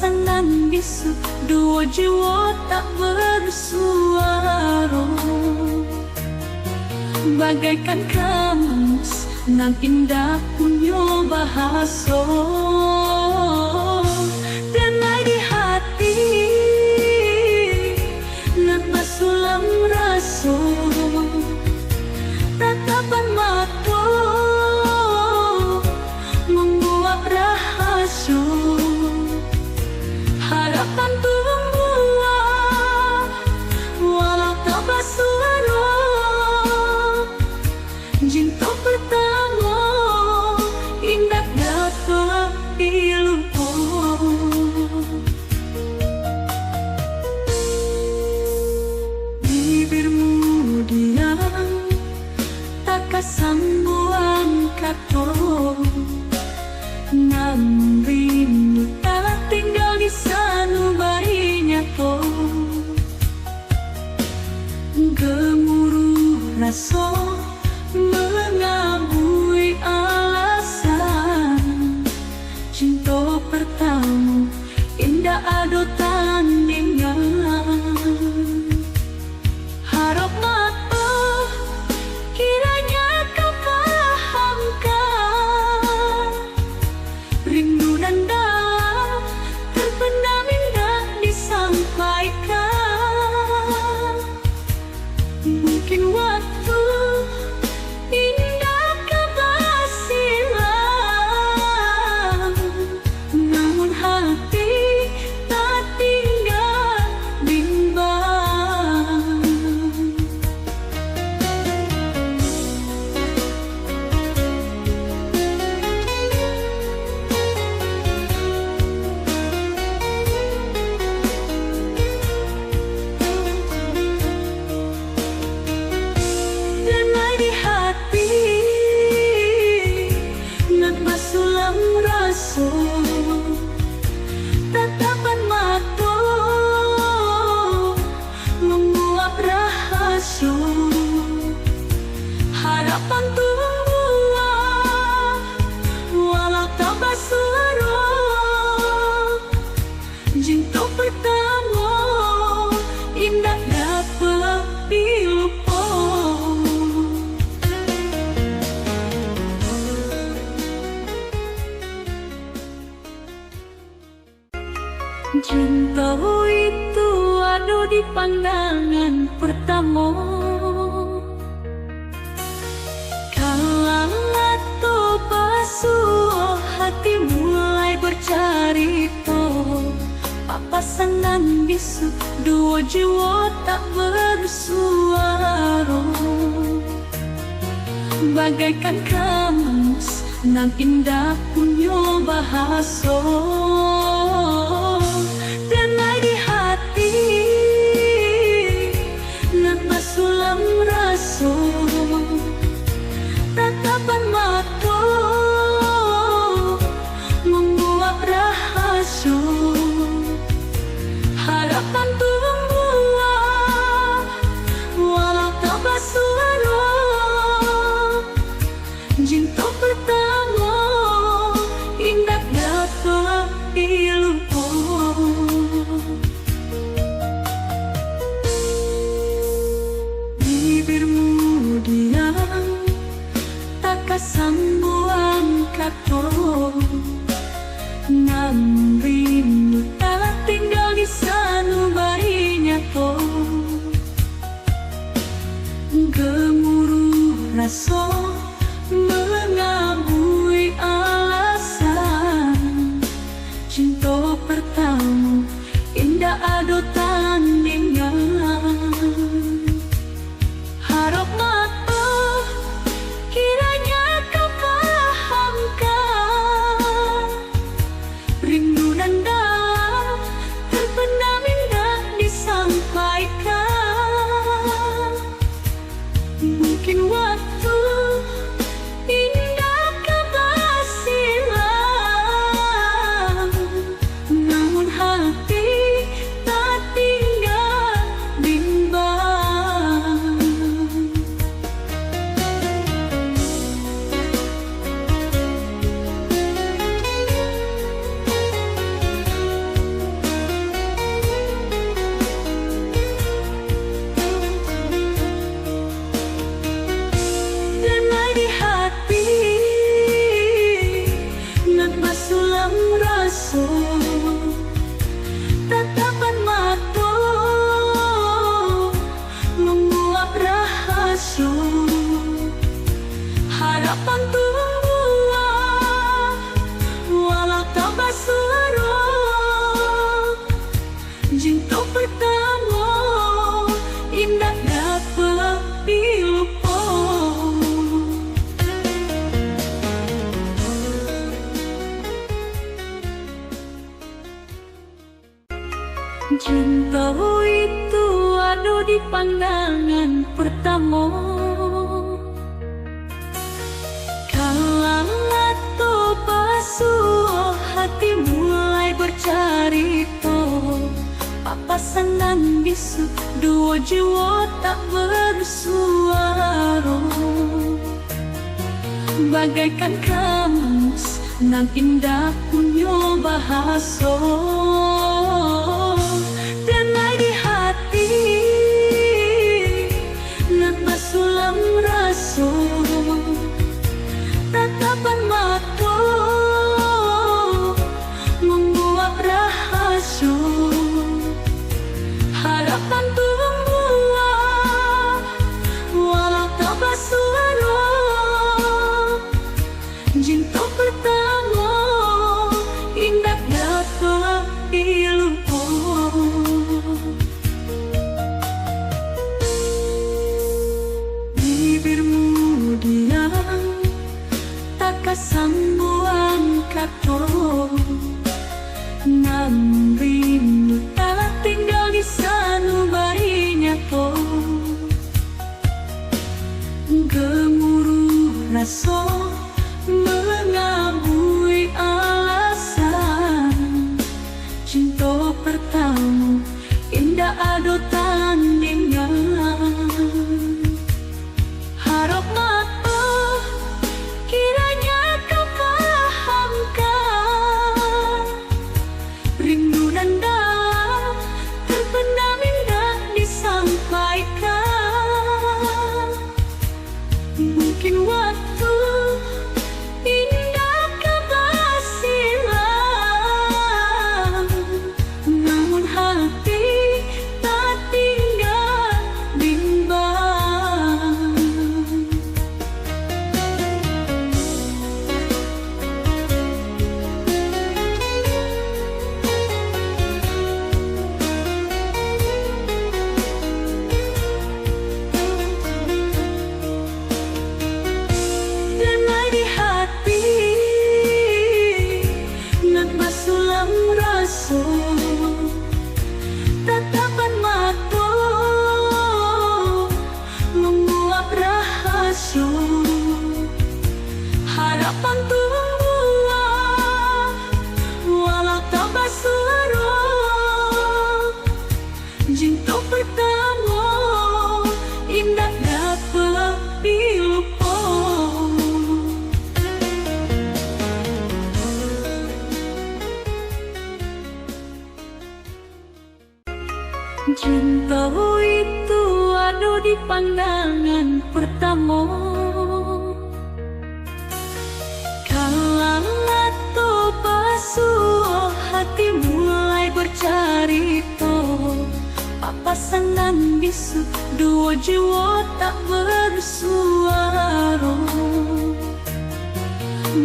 pasangan bisu, dua jiwa tak bersuara. Bagaikan kamus nan indah punya bahasa, denai di hati nan basulam rasa. Tatapan mata membuat rahasia, harapan tumbuh walau tak bersuara. Cinta pertama indah dapat dilupa. Bibirmu diam, tak kesambuan kata, namun rindu tak tinggal di sanubari nyata. Gemuruh rasa mengabui alasan, cinta pertama indah ado tandingan. Harap mata kiranya kau pahamkan, rindu dan dalam terpendam indah disampaikan. Mungkin waktu indah kebasilan, namun hati tak tinggal bimbang. Denai di hati nan basulam rasa, tatapan mata membuat rahasia, harapan tumbuh walau tak bersuara. Cinta pertama indah dapat dilupa. Cinta itu ada di pandangan pertama, kala to basuh hati mulai bercerita. Pasangan bisu, dua jiwa tak bersuara. Bagaikan kamus nan indah punya bahasa, denai di hati nan basulam rasa. Tatapan mata membuat rahasia, harapan tumbuh walau tak bersuara. Cinta pertama indah dapat dilupa. Bibirmu diam, tak kesambuan kata, namun rindu tak tinggal di sanubari nyata. Gemuruh rasa mengabui alasan, cinta pertama indah ado tandingan. Harap mata kiranya kau pahamkan, rindu dan dalam terpendam indah disampaikan. Mungkin waktu indah kebasilan, namun hati tak tinggal bimbang. rahasia, harapan tua walau tak basuro, cinta pertama indah dapat dilupa. Cinta itu ada di pandangan pertama, kala to basuh hati mulai bercerita, papasan dan bisu dua jiwa tak bersuara, bagaikan kamus nan indah punya bahasa. Denai di hati nan basulam rasa, tatapan mata membuat rahasia, harapan tua walau tak basuara, cinta pertama indah dapat dilupa. Bibirmu diam tak kesambuan kata, namun rindu tak tinggal di sanubarinya to. Gemuruh rasa mengabui alasan, cinta pertama indah ada tandingan. Harap mata kiranya kau pahamkan, rindu dan dalam terpendam indah disampaikan. Mungkin waktu indah kau silam, namun hati tak tinggal bimbang. Denai di hati nan basulam rasa, tatapan mata membuat rahasia, harapan tua walau tak basuara, cinta pertama indah dapat dilupa. Cinta itu ada di pandangan pertama, kala to basuh hati mulai bercerita, papasan dan bisu dua jiwa tak bersuara,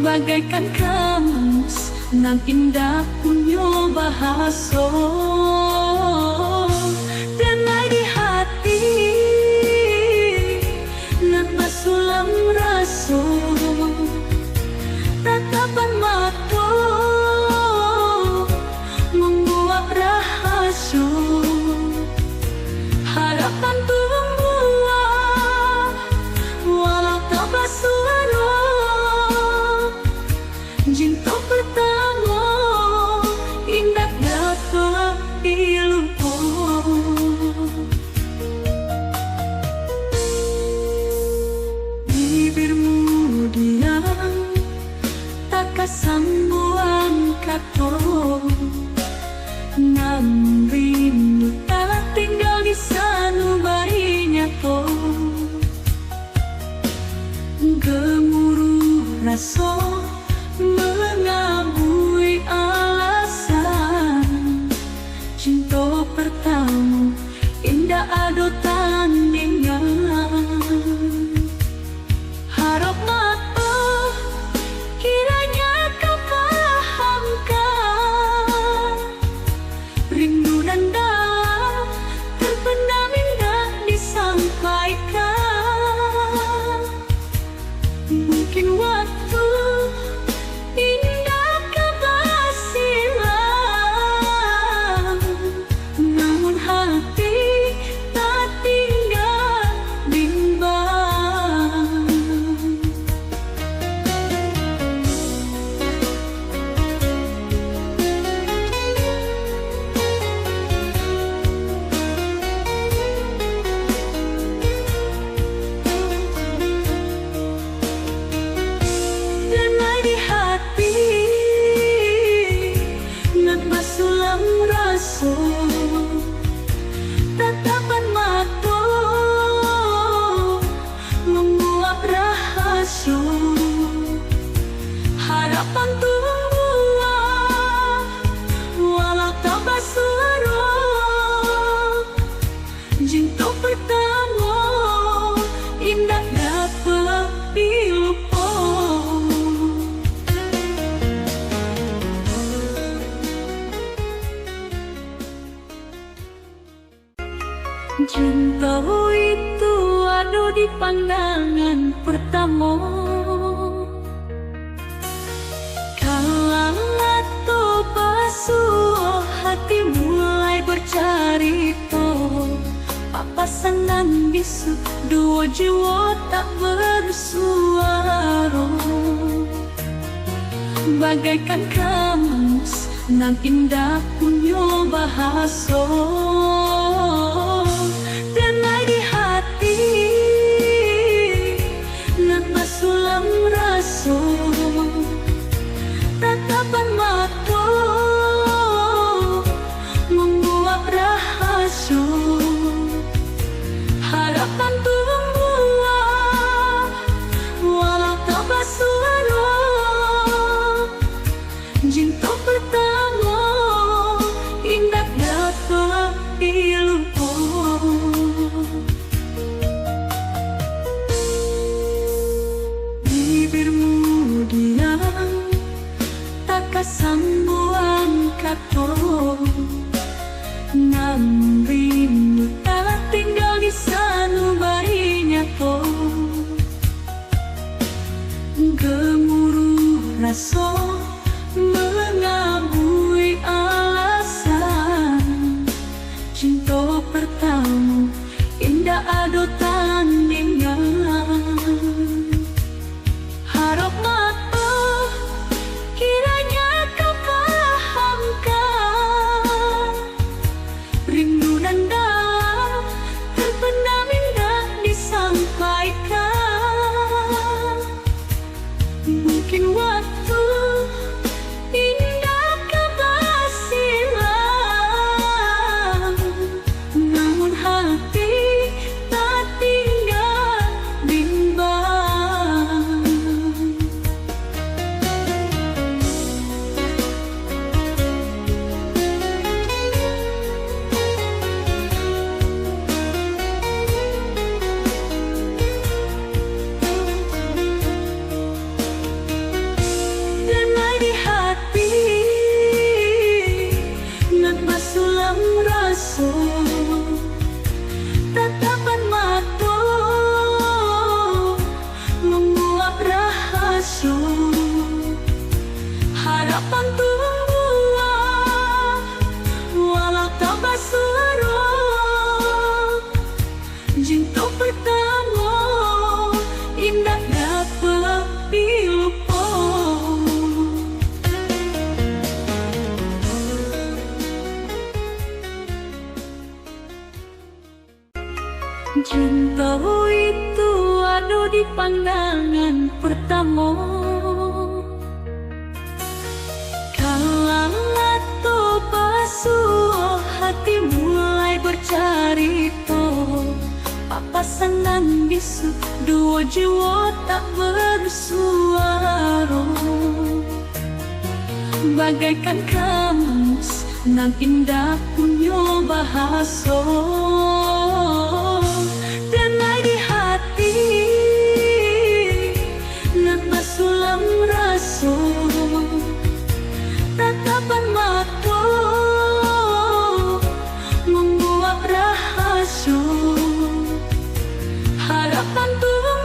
bagaikan kamus nan indah punya bahasa. Denai di hati nan basulam rasa, tatapan mata membuat rahasia, harapan tua walau tak basuara, cinta pertama indah dapat dilupa. Bibirmu diam tak kesambuan kata, namun rindu tak tinggal di sanubarinya to. Gemuruh rasa mengabui alasan, cinta pertama indah ada tandingan. harapan tua walau tak basuro jinto pertama indah dapat dilupa. Cinta itu ada di pandangan pertama. Kalau to basuh hati mulai bercerita, papasan bisu dua jiwa tak bersuara. Bagaikan kamus nan indah punya bahasa. Sulam rasa tatapan mata membuat rahasia harapan tua walau tak bersuara cinta pertama indah dapat dilupa. Bibirmu diam, tak kesambuan kata. Namun rindu tak tinggal di sanubarinya to. Gemuruh rasa mengabui alasan. Cinta pertama indah ada tandingan. Harap mata kiranya kau pahamkan. Rindu dan dalam terpendam indah disampaikan. Mungkin waktu indah kau silam, namun hati tak tinggal bimbang. Damai di hati nan basulam rasa tatapan mata membuat rahasia harapan tua walau tak bersuara cinta pertama indah dapat dilupa. Cinta itu ada di pandangan pertama. Kalau to basuh hati mulai bercerita, papasan nan bisu dua jiwa tak bersuara. Bagaikan kamus nan indah punya bahasa. Damai di hati nan basulam rasa tatapan mata membuat rahasia harapan tua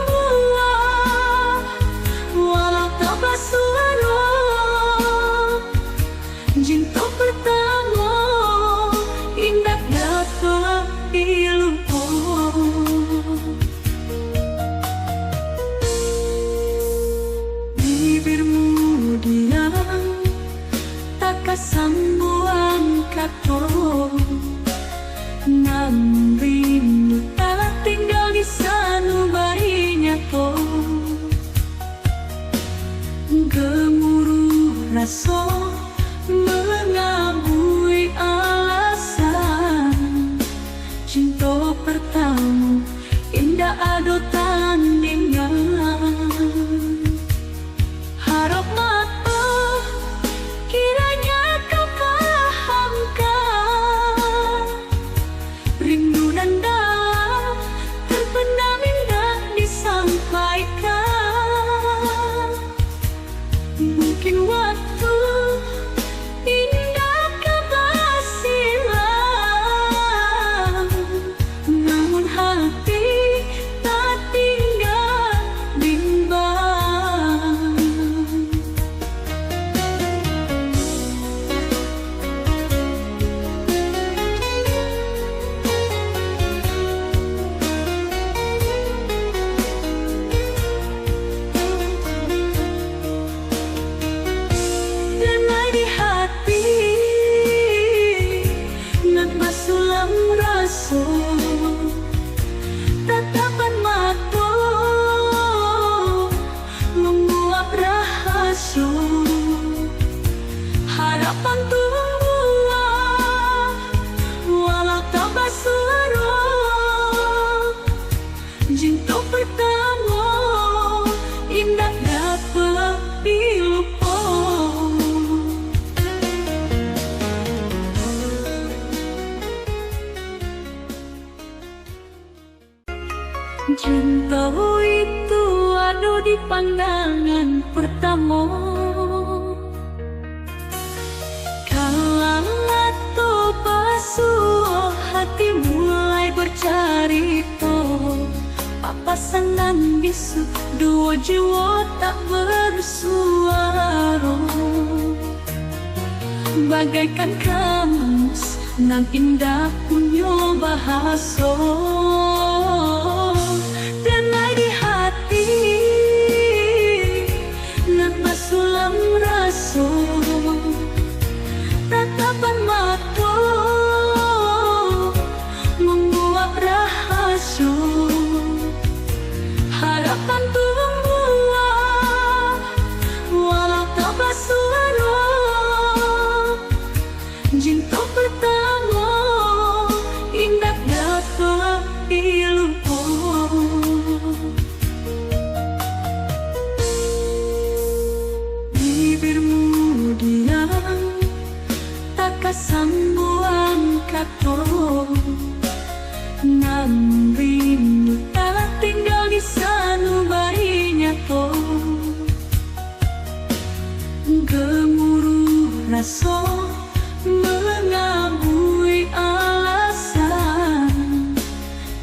walau tak bersuara cinta pertama indah dapat dilupa. Bibirmu diam, tak kesambuan kata. Namun rindu tak tinggal di sanubarinya to. Gemuruh rasa mengabui alasan. Cinta pertama indah ada tandingan. Harap mata di pandangan pertama. Kalau to basuh hati mulai bercarita, papasan bisu dua jiwa tak bersuara. Bagaikan kamus nan indah punya bahasa, damai di hati nan basulam rasa. Tatapan mata membuat rahasia, harapan tumbuh walau tak bersuara. Cinta pertama indah dapat dilupa. Bibirmu diam tak kesambuan kata, namun rindu tak tinggal di sanubari nyata. Gemuruh rasa mengabui alasan,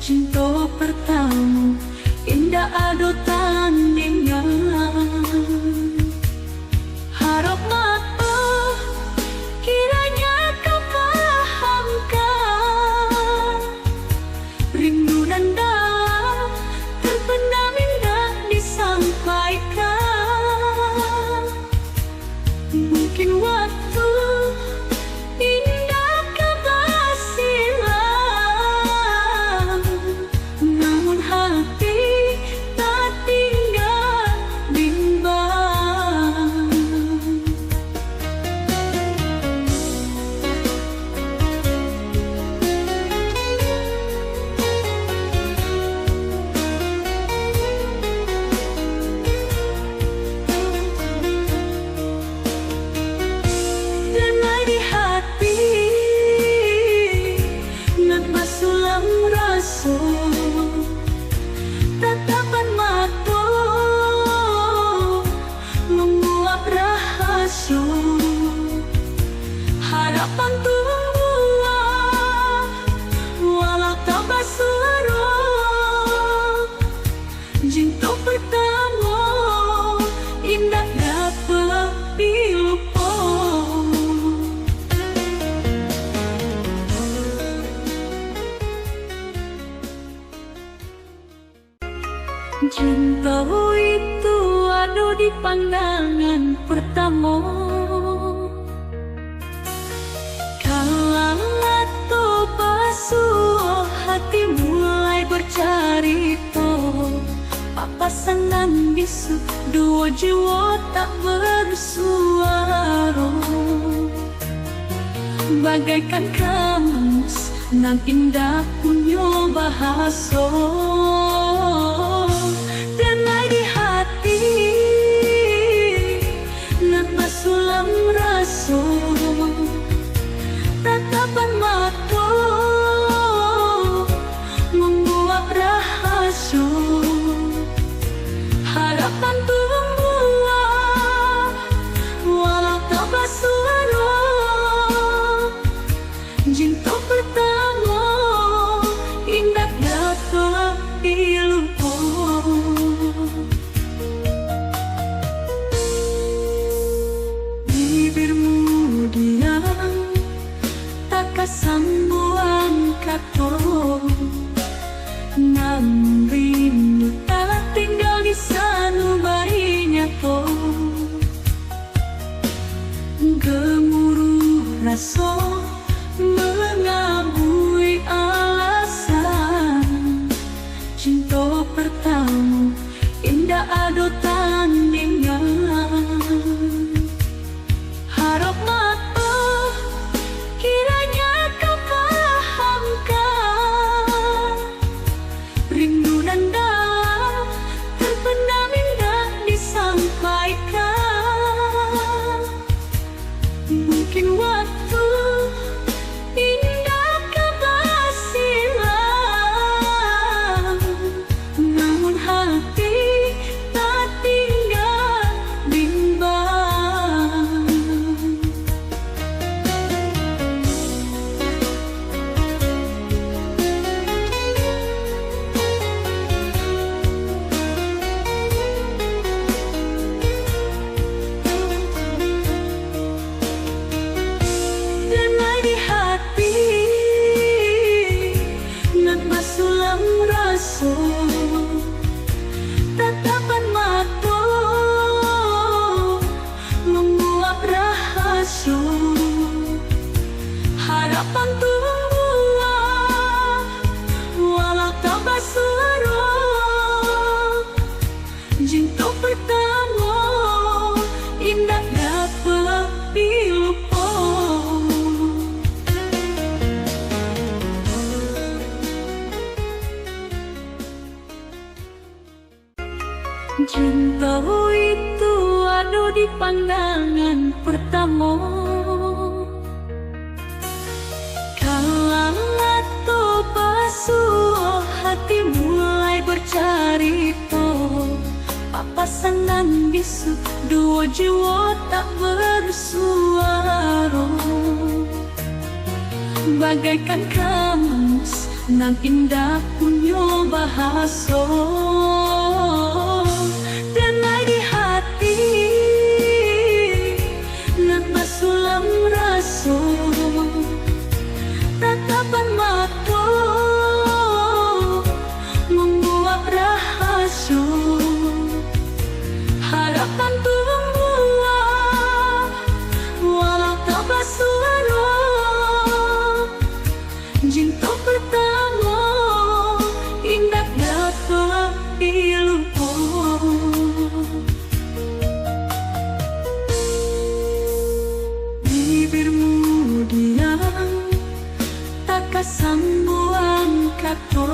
cinta pertama indah ado tandingan. Harap mata kiranya kau pahamkan, rindu dan dalam terpendam indah disampaikan. Mungkin waktu indah kabar silam, namun hati tak tinggal bimbang. Damai di hati nan basulam rasa, tatapan mata membuat rahasia, harapan tumbuh walau tak bersuara. Cinta pertama indah dapat dilupa. Cinta itu ada di pandangan pertama. Kalau to basuh hati mulai bercarita, papasan dan bisu dua jiwa tak bersuara. Bagaikan kamus nan indah punya bahasa, damai di hati nan basulam rasa. Tatapan mata membuat rahasia, harapan tumbuh walau tak bersuara. Cinta pertama indah dapat dilupa. Cinta pertama indah dapat dilupa. Cinta itu ada di pandangan pertama. Kalang atau basuh hati mulai bercerita. Papasan bisu dua jiwa tak bersuara. Bagaikan kamus nan indah punya bahasa. Denai di hati nan basulam rasa. Tatapan mata membuat rahasia. Harapan tumbuh walau tak bersuara. Cinta pertama indah dapat dilupa. Bibirmu diam tak kesambuan kata.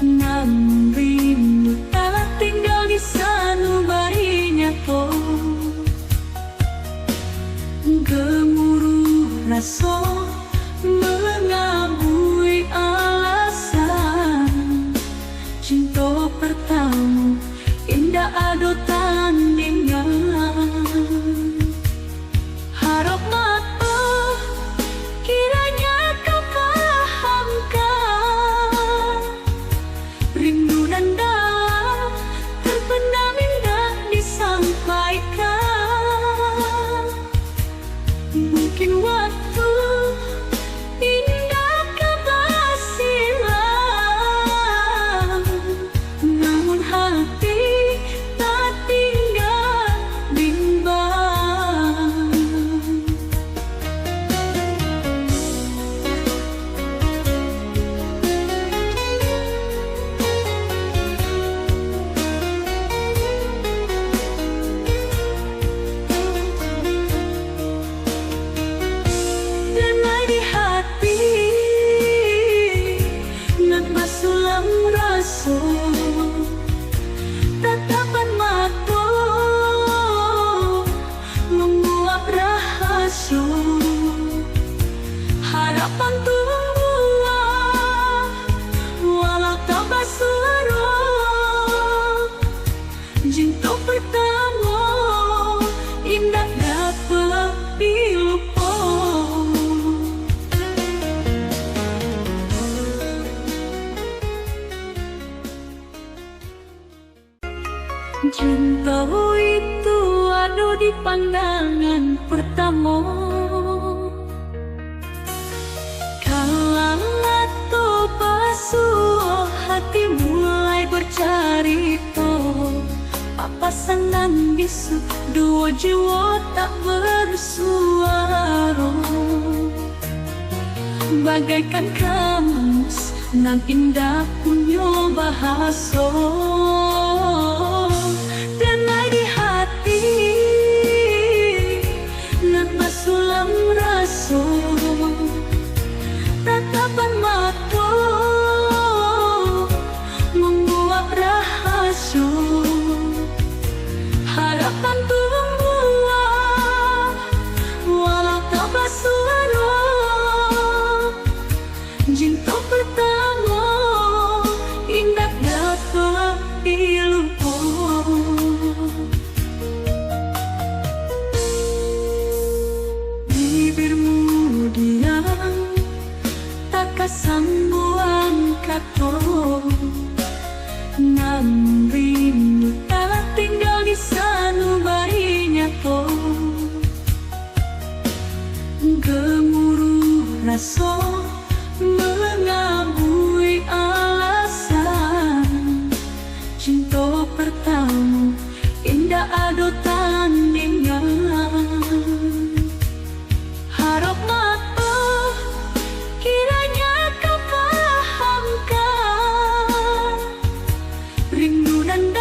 Namun rindu tak tinggal di sanubarinya kau. Gemuruh rasa mengabui alasan. Cinta pertama indah ada tandingan. Harap mata kiranya kau pahamkan. Rindu dan dalam terpendam indah disampaikan. Mungkin waktu indah kebasilan, namun hati tak tinggal bimbang. Denai di hati nan basulam rasa. Tatapan mata membuat rahasia. Harapan tumbuh walau tak bersuara. Cinta pertama indah dapat dilupa. Cinta itu ada di pandangan pertama. Kalang atau basuh hati mulai bercerita. Papasan dan bisu dua jiwa tak bersuara. Bagaikan kamus nan indah punya bahasa. Denai di hati nan basulam rasa. Tatapan mata membuat rahasia. Harapan tumbuh walau tak bersuara. Cinta pertama indah dapat dilupa. Bibirmu diam tak kesambuan kata. Namun rindu tak tinggal di sanubarinya kau. Gemuruh rasa mengabui alasan. Cinta pertama indah ada tandingan. Harap mata kiranya kau pahamkan. Rindu dan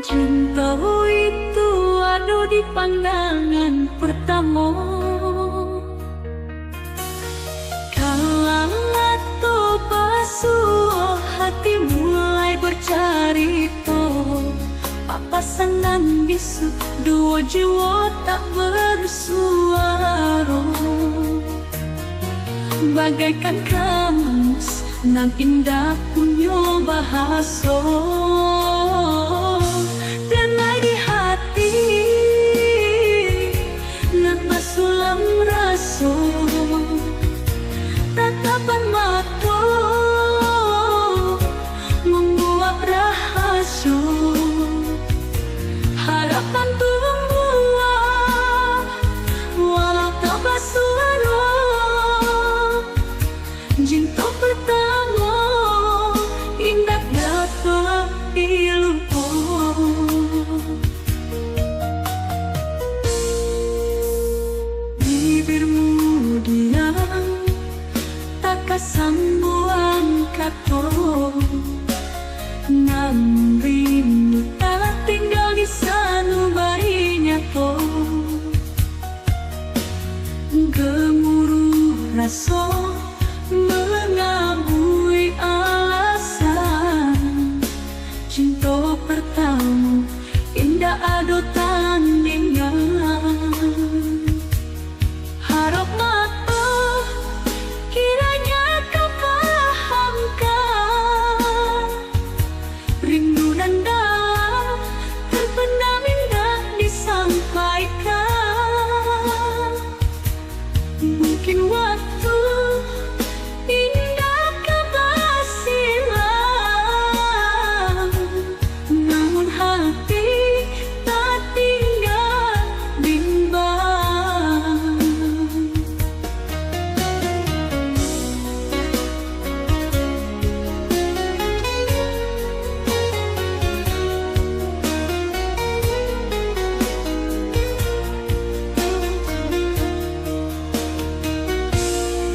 Cinta itu ada di pandangan pertama. Kalau atau basuh hati mulai bercerita, papasan bisu dua jiwa tak bersuara. Bagaikan kamus nan indah punya bahasa, damai di hati nan basulam rasa. Tatapan mata membuat rahasia, harapan tumbuh walau tak bersuara. Cinta pertama indah dapat dilupa. Bibirmu diam tak kesambuan kata, namun rindu tak tinggal di sanubarinya to. Gemuruh rasa mengabui alasan. Cinta pertama indah ada tandingnya. Harap maaf kiranya kau pahamkan, rindu dan dalam terpendam indah disampaikan. Mungkin waktu indah kau silam, namun hati tak tinggal bimbang.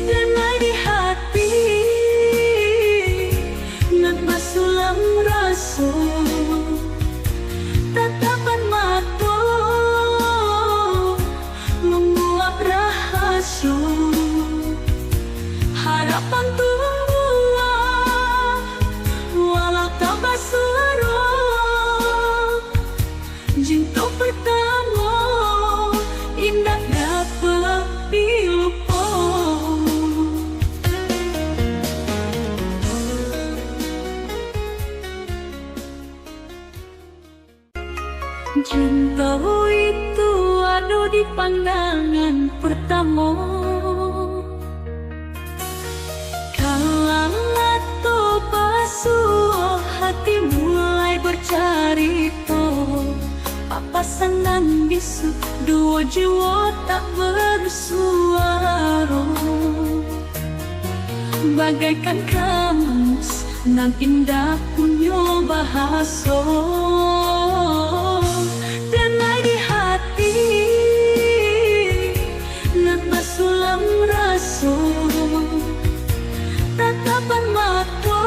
Damai di hati nan basulam rasa. Tatapan mata membuat rahasia, harapan tumbuh walau tak bersuara. Cinta pertama indah dapat dilupa. Cinta itu ada di pandangan pertama. Kalau atau basuh hati mulai bercerita, papasan dan bisu dua jiwa tak bersuara. Bagaikan kamus nan indah punya bahasa, damai di hati nan basulam rasa. Tatapan mata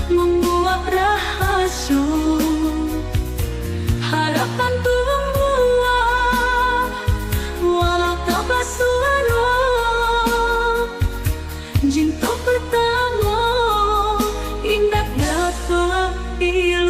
membuat rahasia, harapan tumbuh walau tak bersuara. Cinta pertama indah dapat dilupa.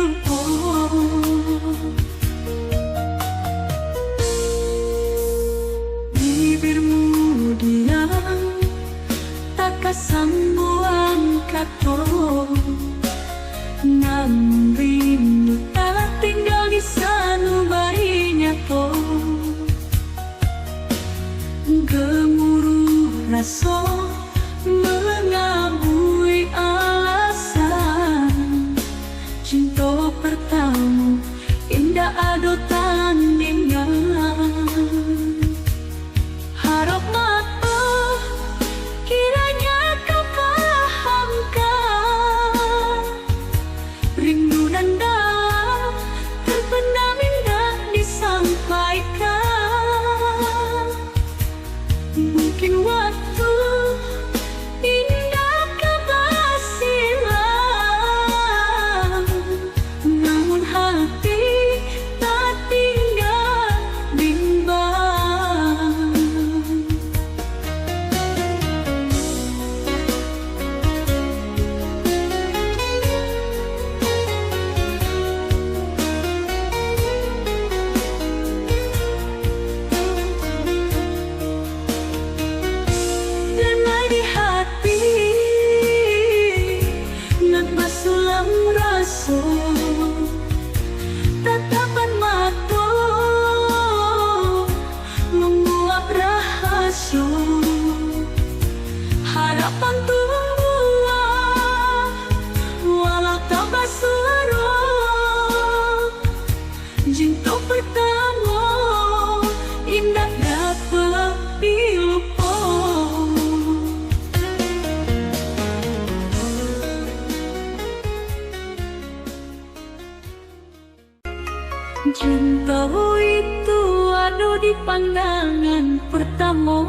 Cinta itu ada di pandangan pertama.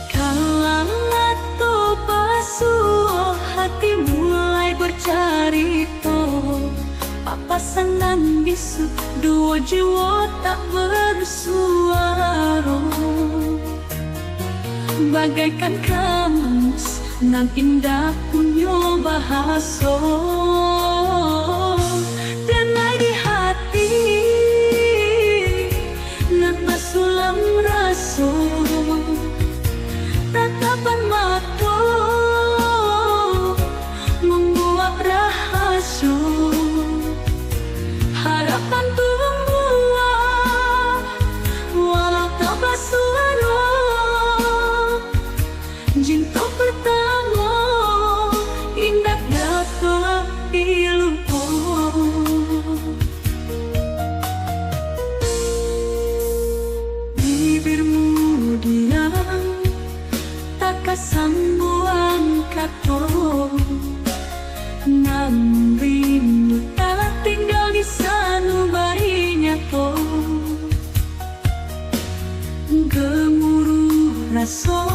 Kalang atau basuh hati mulai bercarita. Papasan dan bisu dua jiwa tak bersuara. Bagaikan kamus nan indah punya bahasa. Denai di hati nan basulam rasa. Tatapan mata membuat rahasia. Harapan tumbuh walau tak bersuara. Cinta pertama indah dapat dilupa. Bibirmu diam tak kesambuan kata. Namun rindu tak tinggal di sanubari nyata. Gemuruh rasa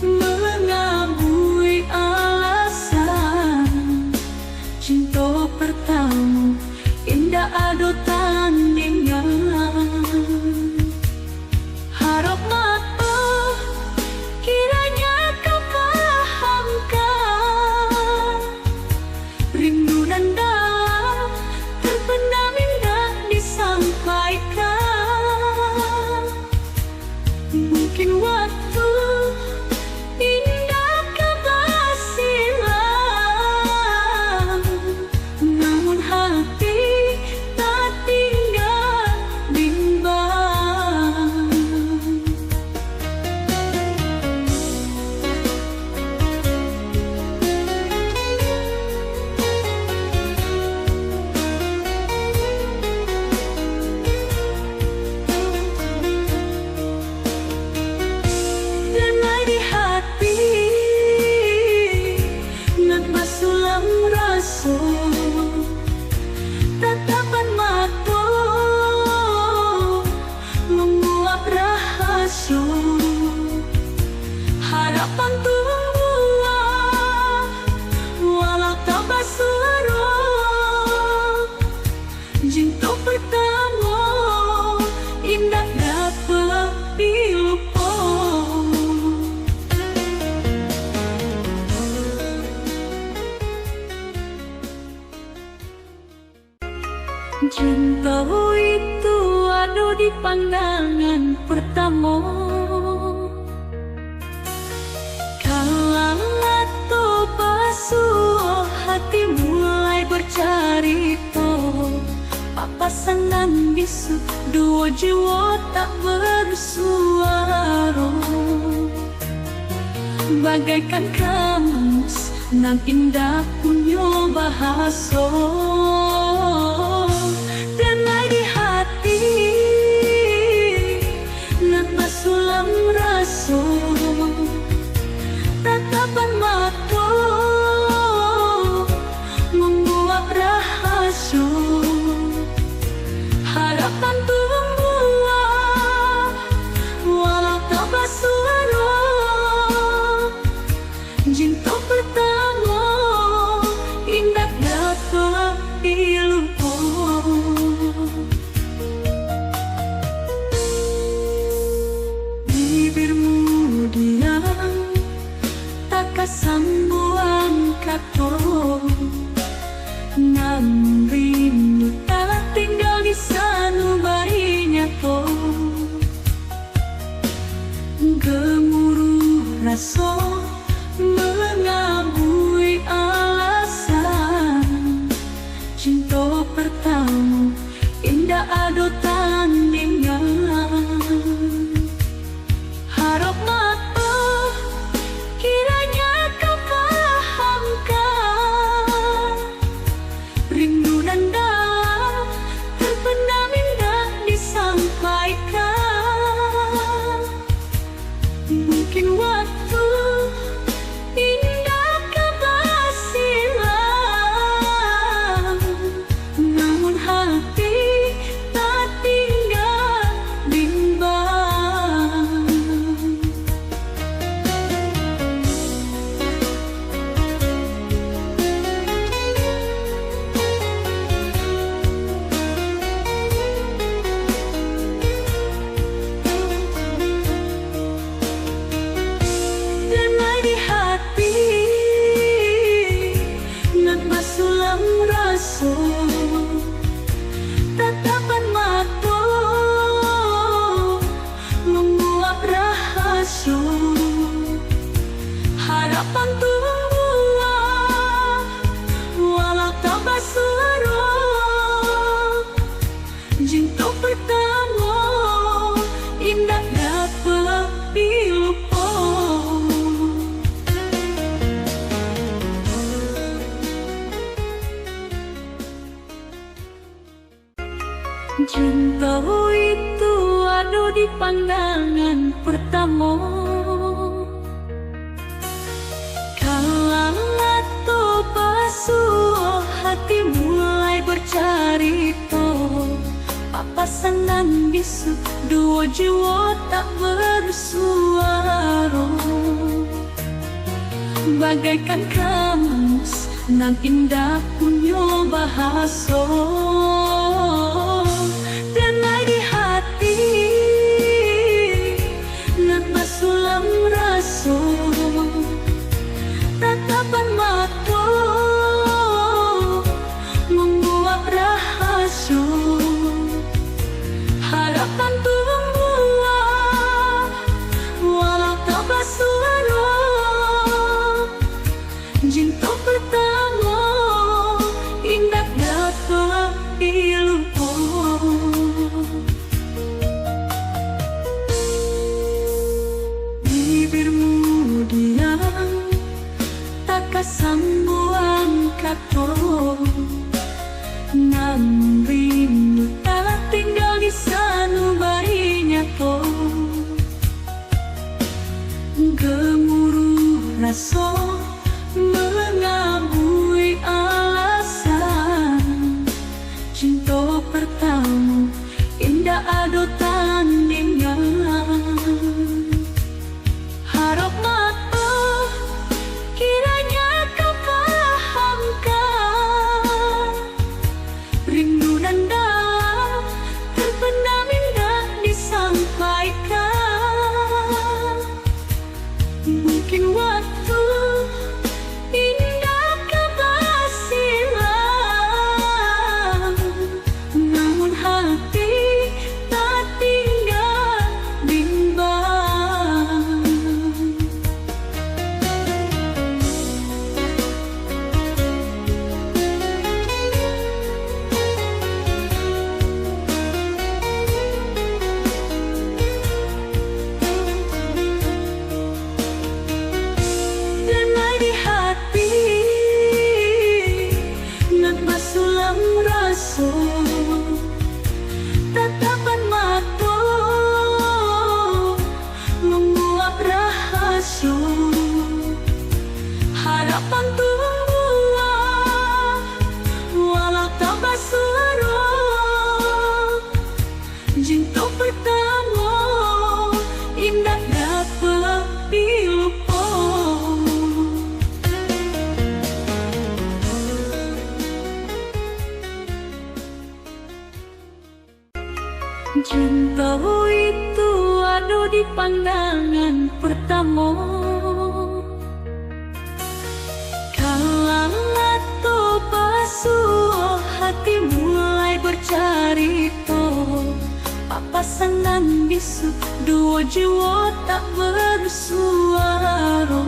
mengabui alasan. Cinta pertama indah ada tandingan. Harap mata kiranya kau pahamkan. Rindu dan dalam terpendam indah disampaikan. Mungkin waktu indah kabar silam, namun hati tak tinggal bimbang. Denai di hati nan basulam rasa. Tatapan mata membuat rahasia. Harapan tumbuh walau tak bersuara. Cinta pertama indah dapat dilupa. Cinta itu ada di pandangan pertama. Kalang atau basuh hati mulai bercarita. Papasan dan bisu dua jiwa tak bersuara. Bagaikan kamus nan indah punya bahasa. Denai di hati nan basulam rasa. Tatapan mata membuat rahasia. Harapan tumbuh walau tak bersuara. Cinta pertama indah dapat dilupa. Bibirmu diam tak kesambuan kata. Namun rindu tak tinggal di sanubari nyata. Gemuruh rasa mengabui alasan. Cinta pertama indah ada tandingan. Harap mata kiranya kau pahamkan. Rindu dan dalam terpendam indah disampaikan. Mungkin waktu indah kabar silam, Cinta itu ada di pandangan pertama. Kalau atau basuh hati mulai bercerita, papasan dan bisu dua jiwa tak bersuara. Bagaikan kamus nan indah punya bahasa, damai di hati nan basulam rasa. Tatapan mata membuat rahasia, harapan tumbuh walau tak bersuara. Cinta pertama indah dapat dilupa. Bibirmu diam tak kesambuan kata, namun rindu tak tinggal di sanubarinya kau. Gemuruh rasa mengabui alasan. Cinta pertama indah ada tandingnya. Harap mata kiranya kau pahamkan, rindu dan dalam terpendam indah disampaikan. Mungkin waktu indah kau silam, namun hati tak tinggal bimbang. Damai di hati nan basulam rasa, tatapan mata membuat rahasia, harapan tumbuh walau tak bersuara. Cinta pertama indah dapat dilupa. Cinta itu ada di pandangan pertama. Kalau atau basuh hati mulai bercerita, papasan dan bisu dua jiwa tak bersuara.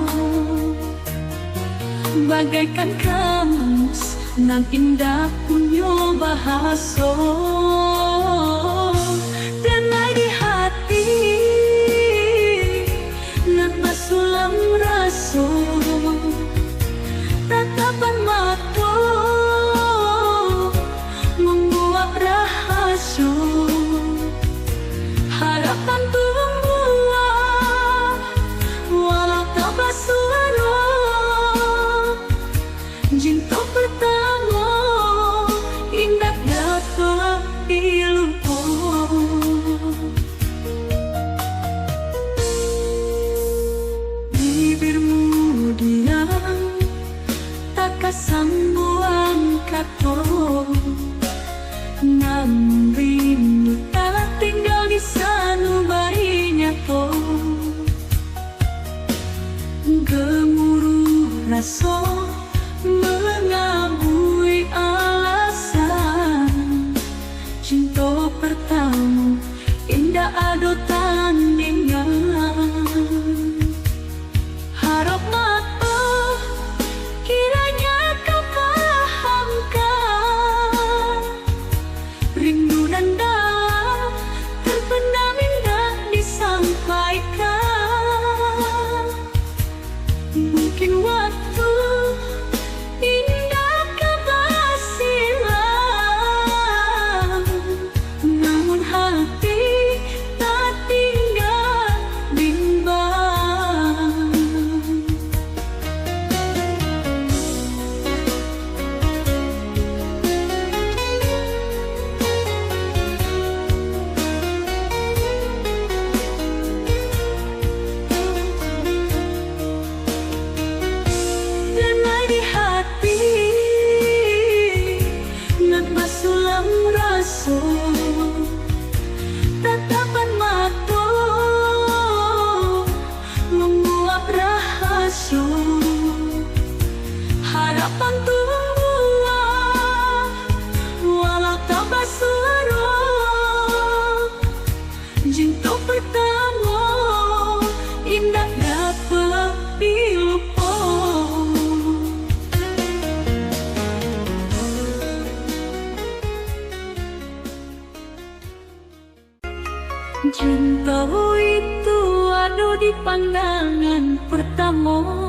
Bagaikan kamus nan indah punya bahasa, damai di hati nan basulam rasa. Tatapan mata membuat rahasia, harapan tumbuh walau tak bersuara. Cinta pertama indah dapat dilupa. Bibirmu diam tak kesambuan kata, namun rindu tak tinggal di sanubarinya kau. Gemuruh rasa mengabui alasan. Cinta pertama indah ada tandingnya. Harap mata kiranya kau pahamkan, rindu dan dalam terpendam indah disampaikan. Mungkin waktu harapan tua walau tak basuro jinto pertama indah dapat dilupa. Cinta itu ada di pandangan pertama.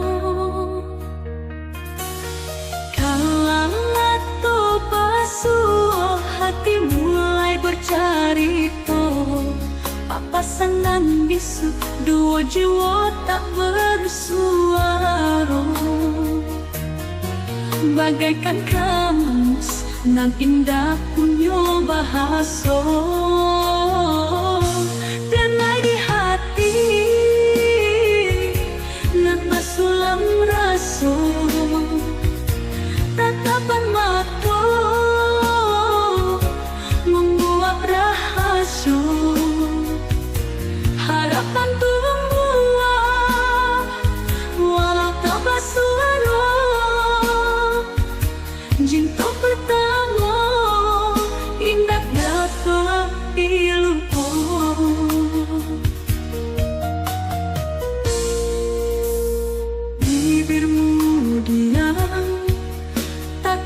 Kalau to basuh hati mulai bercerita, papasan bisu dua jiwa tak bersuara. Bagaikan kamus nan indah punya bahasa. Sulam rasa tatapan mata membuat rahasia harapan tua walau tak bersuara cinta pertama indah dapat dilupa.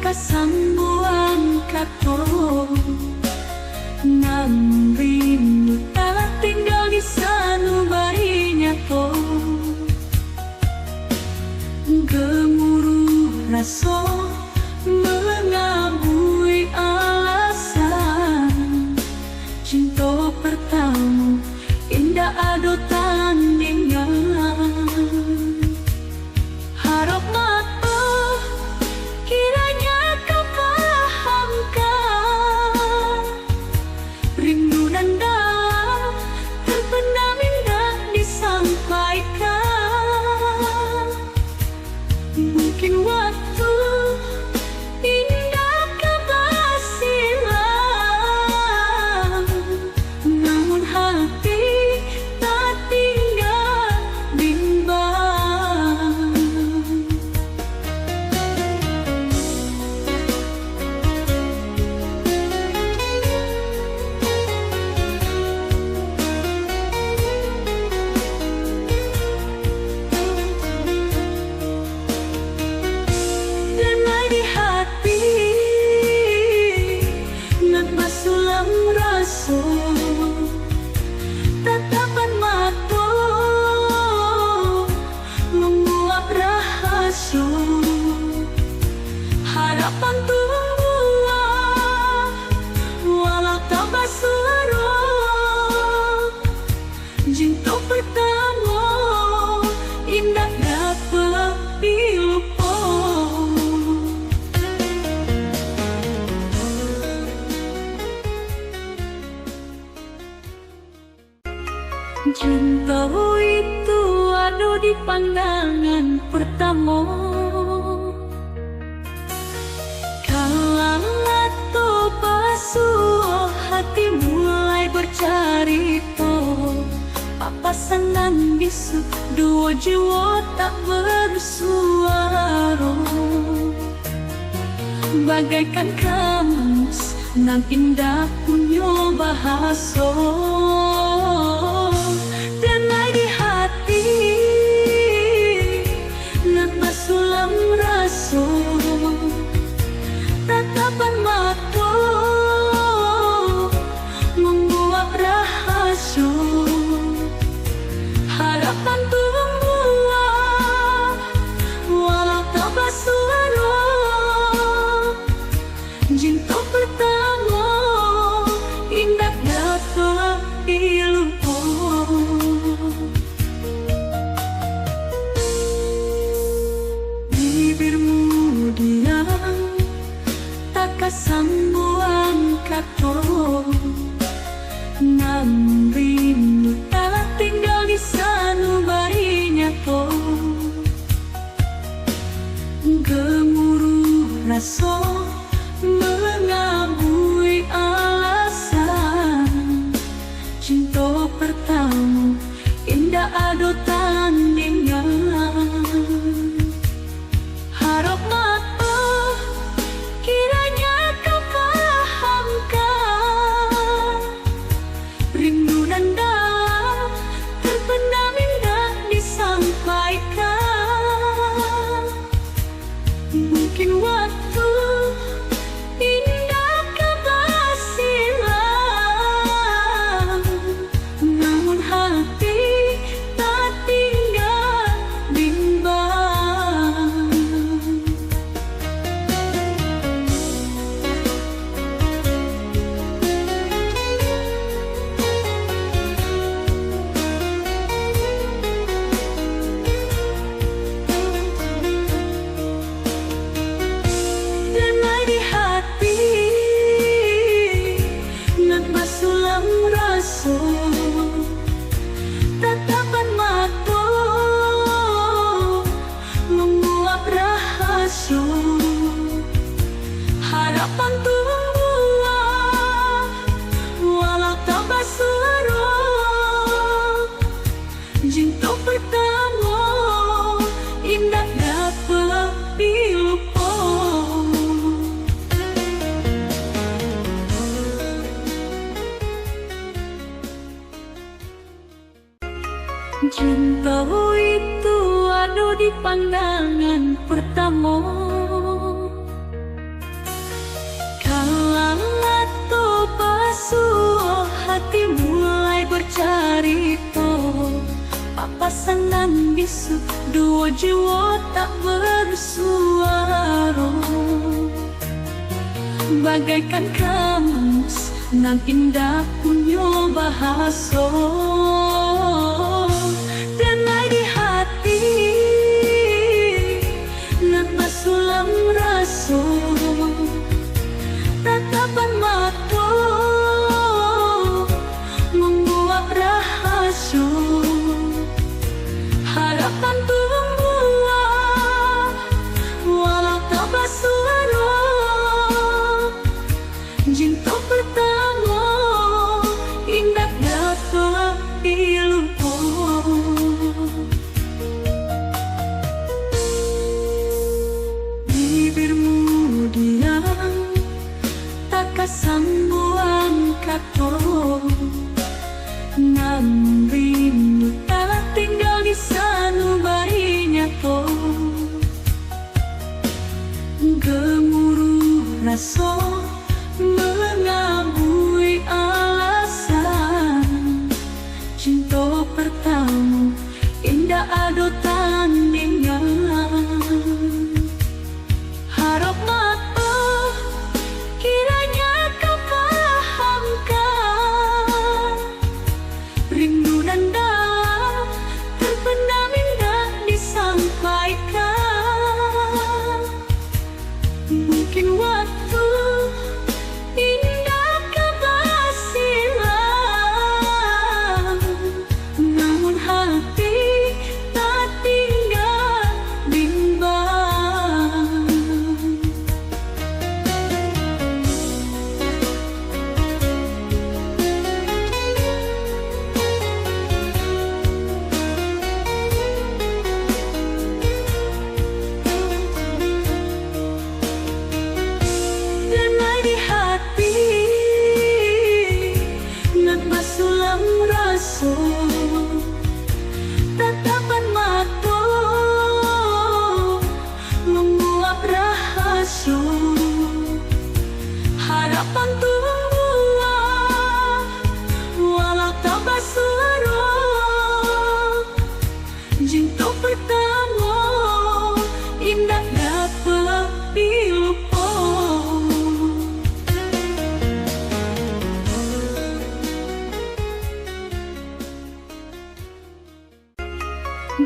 Sambungan kata namun rindu tak tinggal di sanubarinya to. Gemuruh rasa mengabui alasan cinta pertama indah ada tandingan. Harap mata kiranya kau pahamkan rindu nanda terpendam indah disampaikan. Mungkin waktu indah kau silam, namun hati tak tinggal bimbang. Tatapan mata membuat rahasia harapan tua walau tak bersuara cinta pertama indah dapat dilupa. Cinta itu ada di pandangan pertama. Kalau to basuh hati mulai bercerita, papasan nan bisu dua jiwa tak bersuara. Bagaikan kamus nan indah punya bahasa. Sulam rasa tatapan mata membuat rahasia harapan tua walau tak bersuara cinta pertama indah dapat dilupa. Bibirmu diam tak sambungan kata namun rindu tak tinggal di sanubarinya to. Gemuruh rasa mengabui alasan cinta pertama indah ada tandingan. Harap mata Mungkin waktu indah kebal silam, namun hati tak tinggal bimbang. Damai di hati, nagmasulang raso, tatapan mata, menguap rahasyo, harapan tumbuh walau tak basuro, jinto pertama indah dapat dilupa. Cinta itu ada di pandangan pertama, kalang atau basuh hati mulai bercarita, papasan bisu dua jiwa tak bersuara, bagaikan kamus nan indah punya bahasa. Damai di hati, nagmasulang raso, tatapan mata, menguap rahasyo, harapan tumbuh walau tak basuro, jinto pertama indah dapat dilupa. Bibirmu diam, tak kasambuan kato, namun rindu tak tinggal di sanubarinya to. Gemuruh rasa mengabui alasan, cinta pertama indah ado tandingan. Harap mata kiranya kau pahamkan, rindu dan dalam terpendam indah disampaikan. Mungkin waktu indah kebal silam, namun hati tak tinggal bimbang. Damai di hati, nagmasulang raso, tatapan mata, menguap rahasyo, harapan tumbuh walau tak basuro, jinto pertama indah dapat dilupa.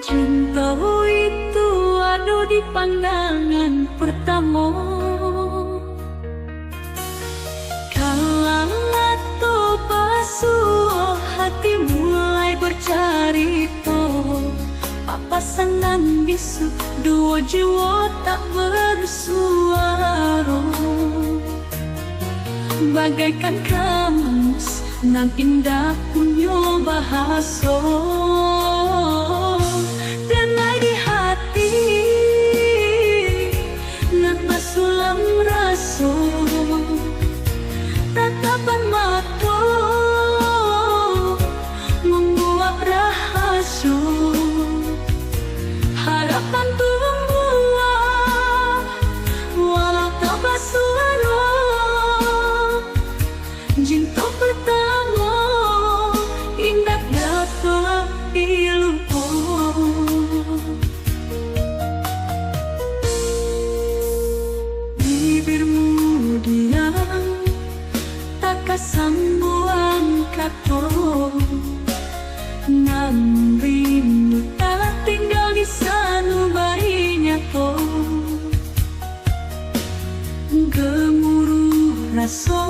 Cinta itu ada di pandangan pertama, kalang atau basuh hati mulai bercarita, papasan bisu dua jiwa tak bersuara, bagaikan kamus nan indah punya bahasa. Damai di hati, nagmasulang raso, tatapan mata, menguap rahasyo, harapan tumbuh rasa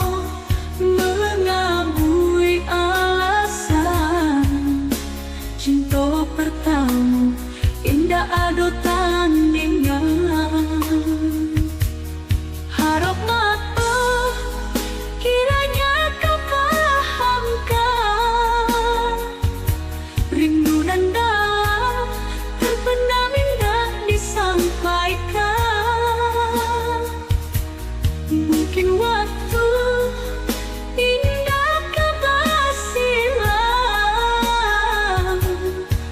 mengabui alasan. Cinta pertama indah ado tandingan. Harap mata kiranya kau pahamkan. Rindu dan dalam terpendam indah disampaikan. Mungkin waktu indah kebal silam,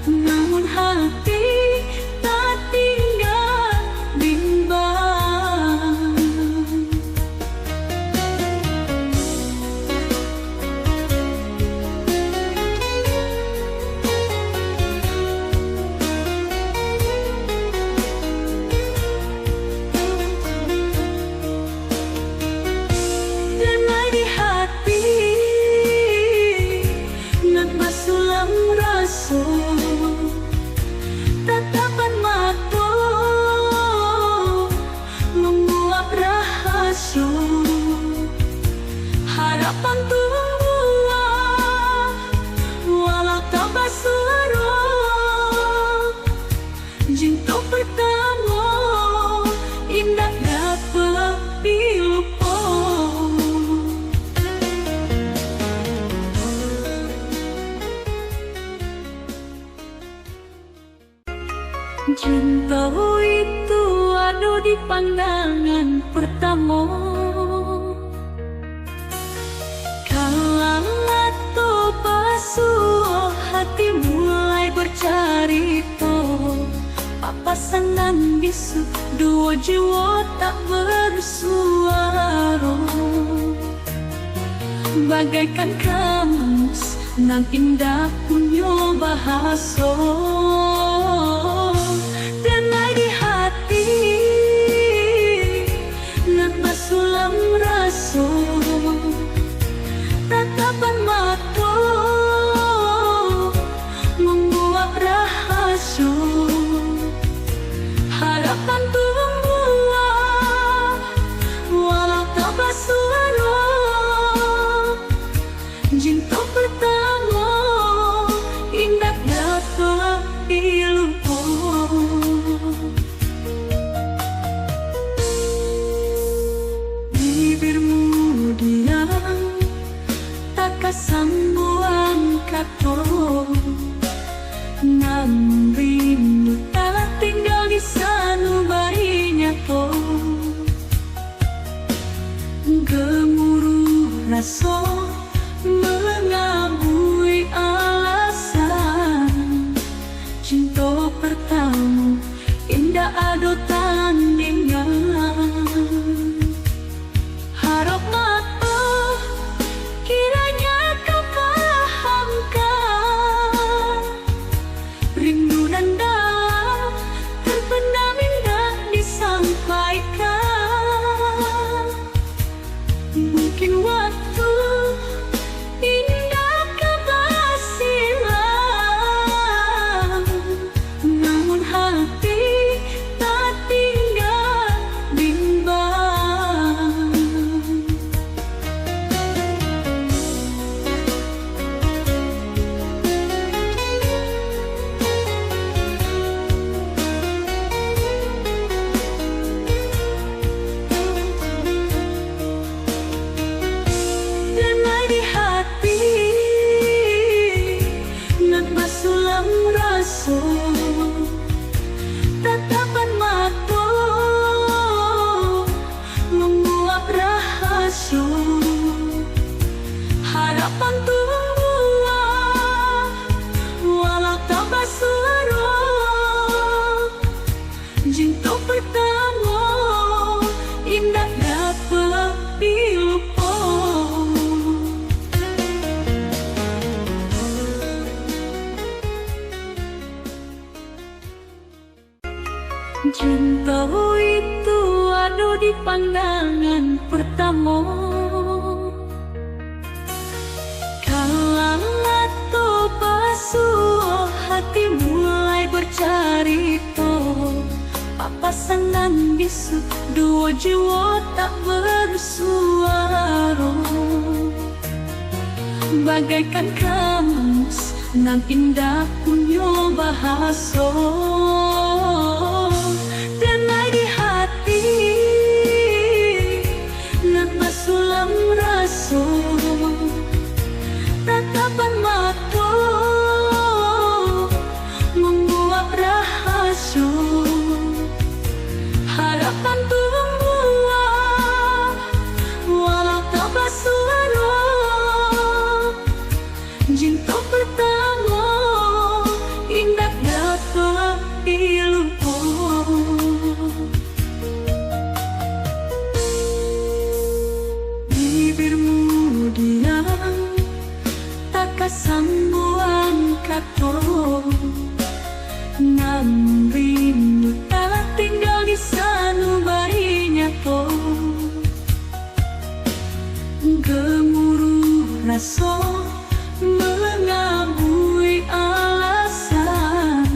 namun hati tak tinggal bimbang. Damai di hati nan basulam rasa, tatapan mata menguap rahasia. Harapan tua walau tak bersuara. Cinta pertama indah dapat dilupa. Cinta itu ada di pandangan pertama. Kalau atau basuh hati mulai bercerita. Papasan dan bisu dua jiwa tak bersuara. Bagaikan kamus nan indah punya bahasa. Damai di hati nan basulam rasa, tatapan mata membuat rahasia. Harapan tua walau tak bersuara. Cinta pertama indah dapat dilupa. Bibirmu diam tak kesambuan kata, namun rindu telah tinggal di sanubarinya kau. Gemuruh rasa mengabui alasan. Cinta pertama indah ado tandingan. Harap mata kiranya kau pahamkan. Rindu dan dalam terpendam indah disampaikan. Mungkin waktu indah kebal silam, namun hati tak tinggal bimbang. Damai di hati nan basulam rasa, tatapan mata menguap rahasia. Harapan tua walau tak bersuara. Cinta pertama indah dapat dilupa. Cinta itu ada di pandangan pertama. Kalau atau basuh hati mulai bercerita. Papasan pasangan bisu, dua jiwa tak bersuara. Bagaikan kamus nan indah punya bahasa, denai di hati nan basulam rasa. Tatapan mata membuat rahasia, harapan tumbuh walau tak bersuara. Cinta pertama indah dapat dilupa. Bibirmu diam, tak kesambuan kata. Namun rindu tak tinggal di sanubarinya to. Gemuruh rasa mengabui alasan.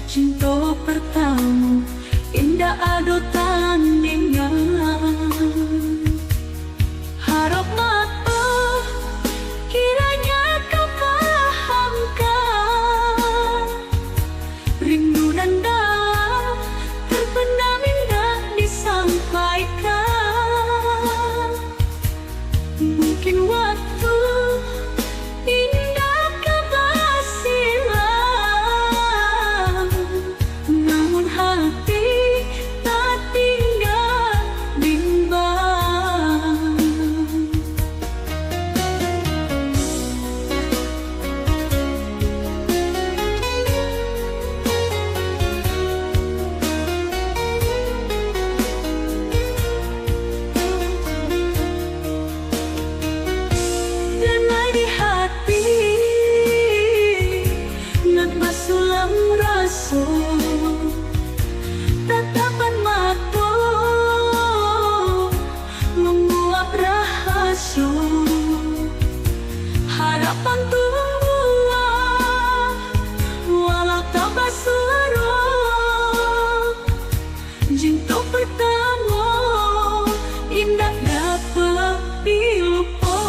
Cinta pertama indah ado tandingan. Harap mata kiranya kau pahamkan. Rindu dan dalam terpendam indah disampaikan. Mungkin waktu indah kebasilan, namun hati tak tinggal bimbang. Denai di hati nan basulam rasa. Tatapan mata membuat rahasia, harapan tumbuh walau tak bersuara. Cinta pertama indah dapat dilupa.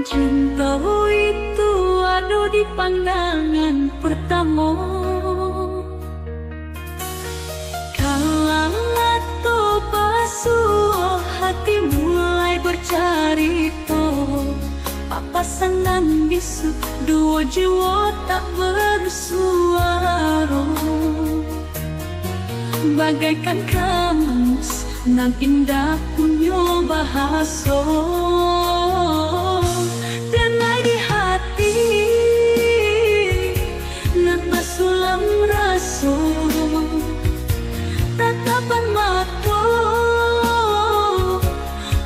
Cinta itu ada di pandangan pertama. Kalau atau basuh hati mulai bercerita. Pasangan bisu, dua jiwa tak bersuara. Bagaikan kamus nan indah punya bahasa. Denai di hati nan basulam rasa. Tatapan mata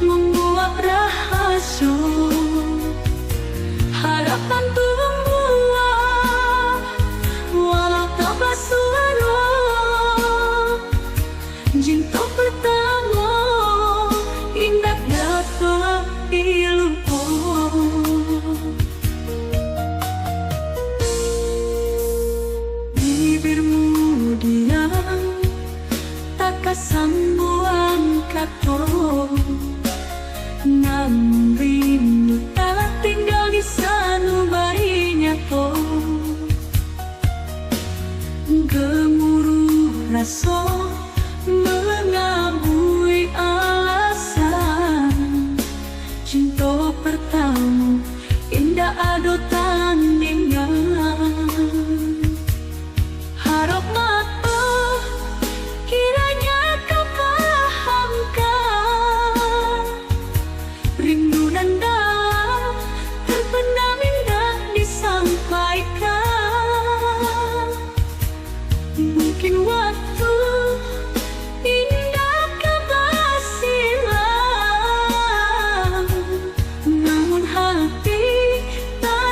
membuat rahasia, harapan tumbuh walau tak bersuara. Cinta pertama indah dapat dilupa. Bibirmu diam, tak kesambuan kata. Namun rindu tak tinggal di sanubarinya to. Gemuruh rasa mengabui alasan. Cinta pertama indah ado tandingan. Harap mata kiranya kau pahamkan. Rindu dan dalam terpendam indah disampaikan. Mungkin waktu indah kebasilan, namun hati tak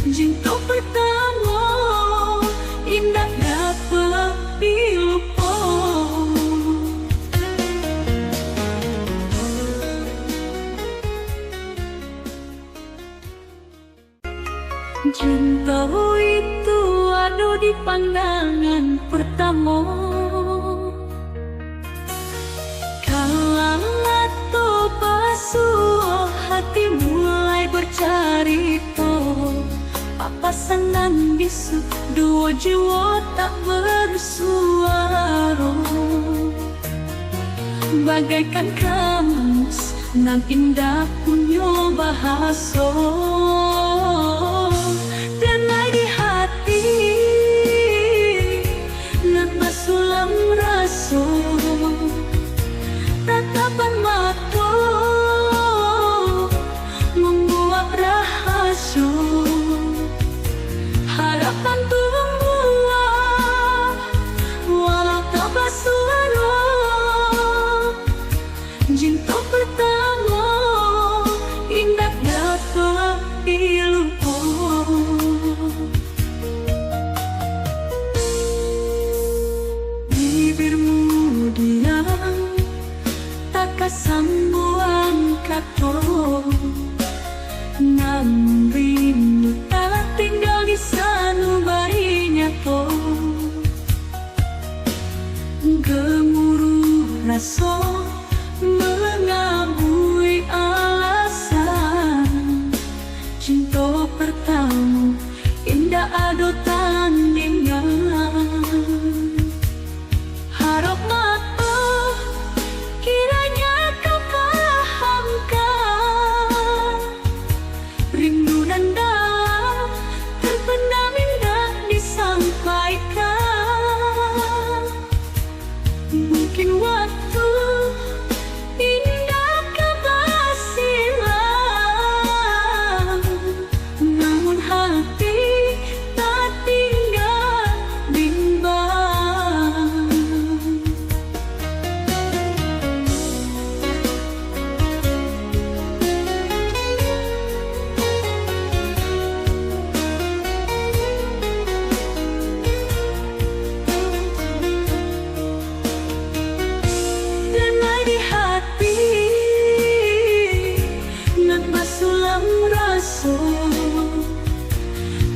Cinta pertama indah dapat dilupa. Cinta itu ada di pandangan pertama. Kalau to basuh hati mulai bercerita, papasan bisu dua jiwa tak bersuara. Bagaikan kamus nan indah punya bahasa, damai di hati nan basulam rasa. Tatapan mata membuat rahasia, harapan tumbuh walau tak bersuara. Cinta pertama indah dapat dilupa. Bibirmu diam tak kesambuan kata, namun rindu tak tinggal di sanubarinya to. Gemuruh rasa mengabui alasan. Cinta pertama indah ada tandingan. Harap mata kiranya kau pahamkan, rindu dan dalam terpendam indah disampaikan. Mungkin waktu indah kau silam, namun hati tak tinggal bimbang. Damai di hati nan basulam rasa,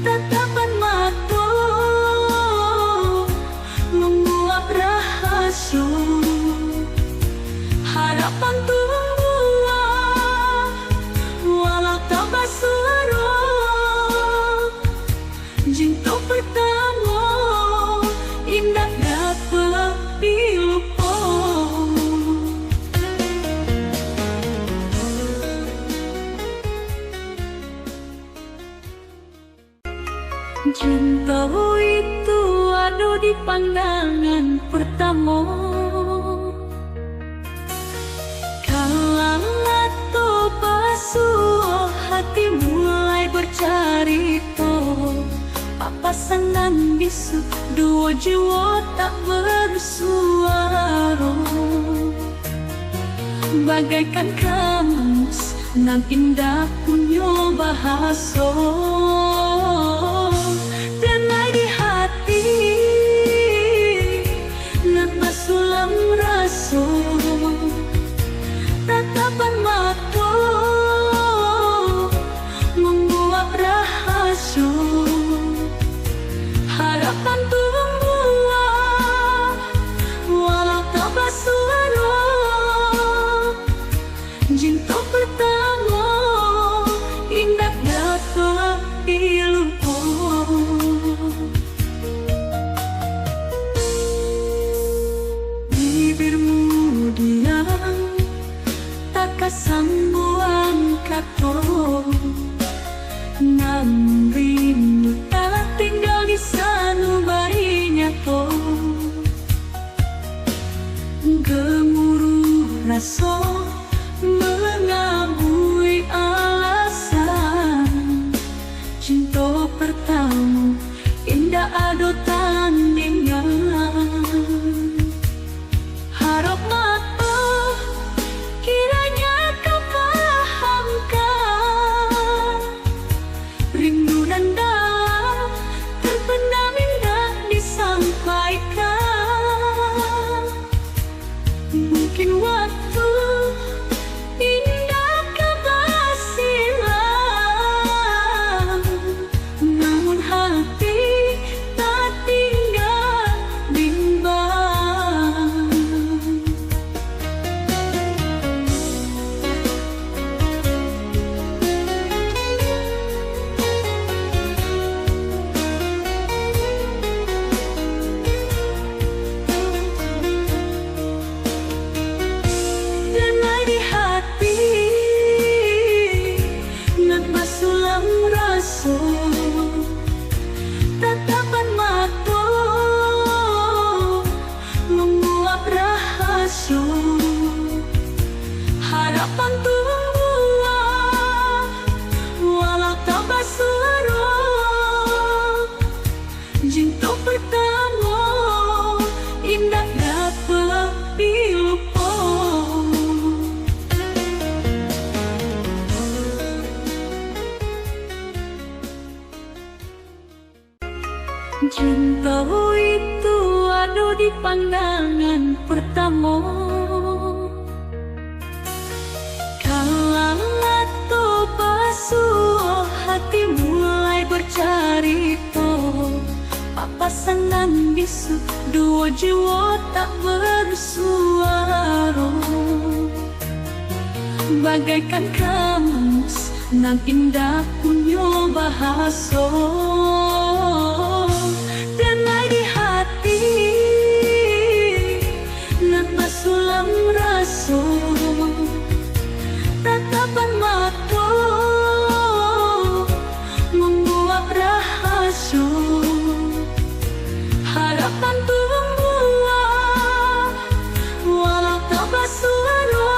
tatapan mata membuat rahasia, harapan tumbuh walau tak bersuara. Cinta pertama indah dapat dilupa. Cinta itu ada di pandangan pertama. Kalau to basuh hati mulai bercerita, papasan dan bisu dua jiwa tak bersuara. Bagaikan kamus nan indah punya bahasa, damai di hati nan basulam rasa. Tatapan mata membuat rahasia, harapan tumbuh walau tak bersuara. Cinta pertama indah dapat dilupa. Bibirmu diam tak kesambuan kata, namun rindu tak tinggal di sanubarinya to. Gemuruh rasa mengabui alasan. Cinta pertama indah ada tandingan. Harap mata kiranya kau pahamkan, rindu dan Cinta itu ada di pandangan pertama. Kalau to basuh hati mulai bercerita, papasan bisu dua jiwa tak bersuara. Bagaikan kamus nan indah punya bahasa, damai di hati nan basulam rasa. Tatapan mata membuat rahasia, harapan tumbuh walau tak bersuara.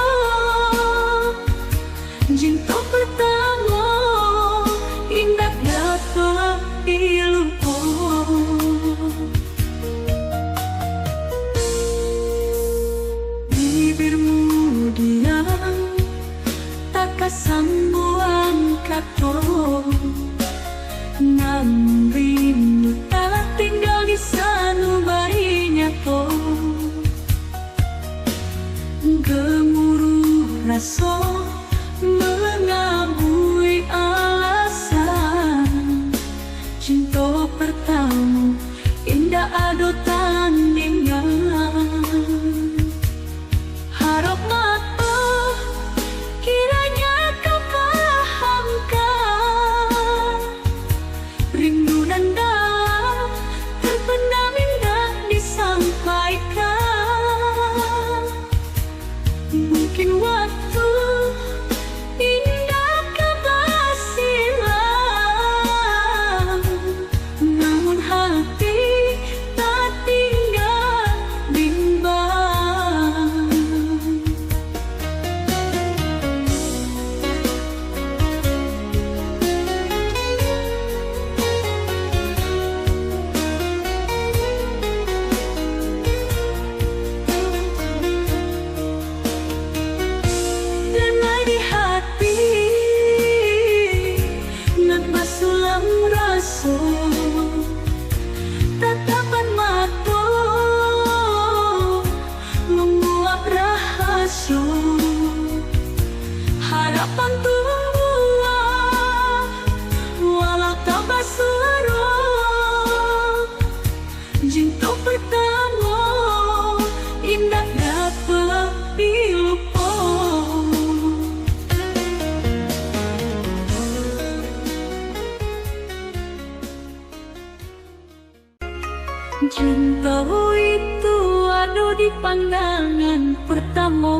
Cinta pertama indah dapat dilupa. Bibirmu diam tak kesambuan kata, namun rindu tak tinggal di sanubarinya to. Gemuruh rasa mengabui alasan. Cinta pertama indah ada tandingan. Harap mata kiranya kau pahamkan, rindu dan dalam terpendam indah disampaikan. Mungkin waktu indah kau silam, namun hati tak tinggal bimbang. Damai di hati nan basulam rasa. Tatapan mata membuat rahasia, harapan tumbuh walau tak bersuara. Cinta pertama indah dapat dilupa. Cinta itu ada di pandangan pertama.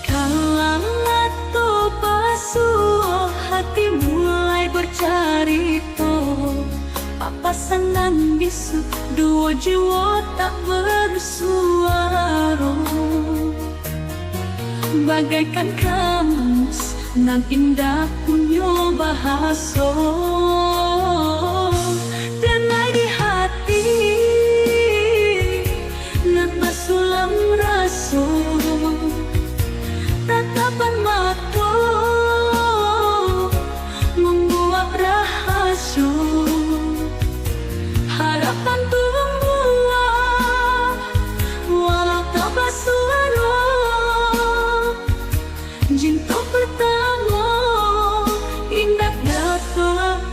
Kalau to basuh hati mulai bercerita, papasan nan bisu dua jiwa tak bersuara. Bagaikan kamus nan indah punya bahasa, damai di hati nan basulam rasa. Tatapan mata membuat rahasia, harapan tumbuh walau tak bersuara. Cinta pertama indah dapat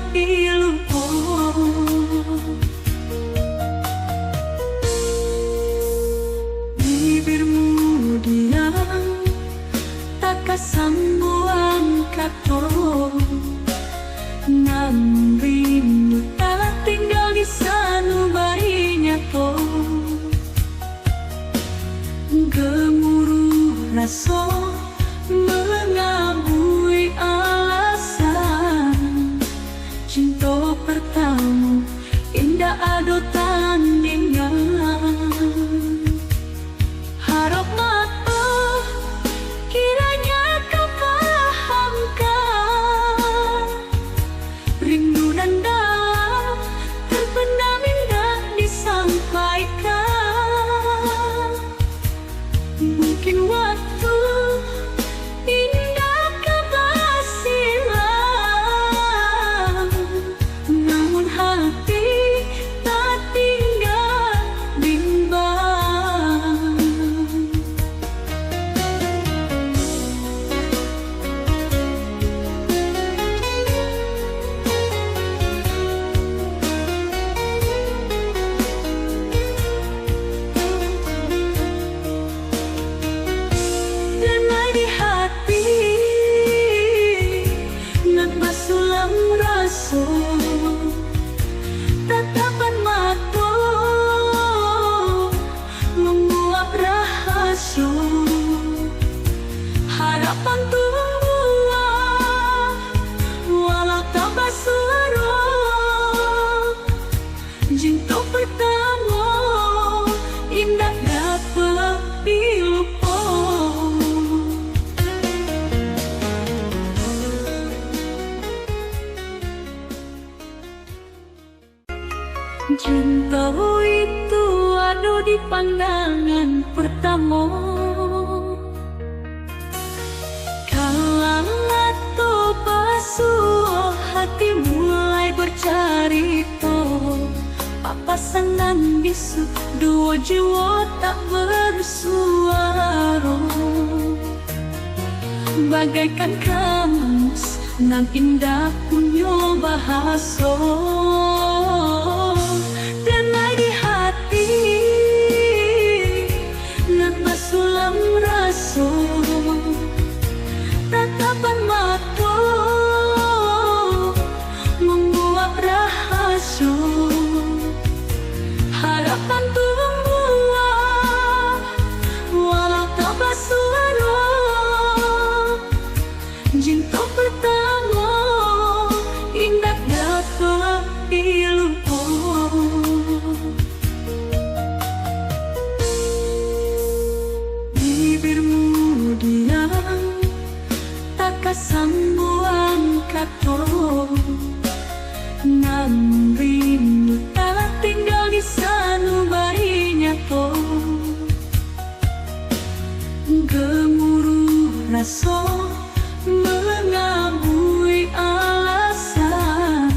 basulam raso, tatapan mata menguap rahasia, harapan tua walau tak basuaro, cinta pertama indah dapat dilupa. Cinta itu ada di pandangan pertama, kalau atau basuh hati mulai bercerita, papasan bisu dua jiwa tak bersuara, bagaikan kamus nan indah punya bahasa. Tatapan mata membuat rahasia, harapan tua walau tak basuaro, cinta pertama indah dapat dilupa. Bibirmu diam sambuang kata, namun rindu tak tinggal di sanubarinya to. Gemuruh rasa mengabui alasan,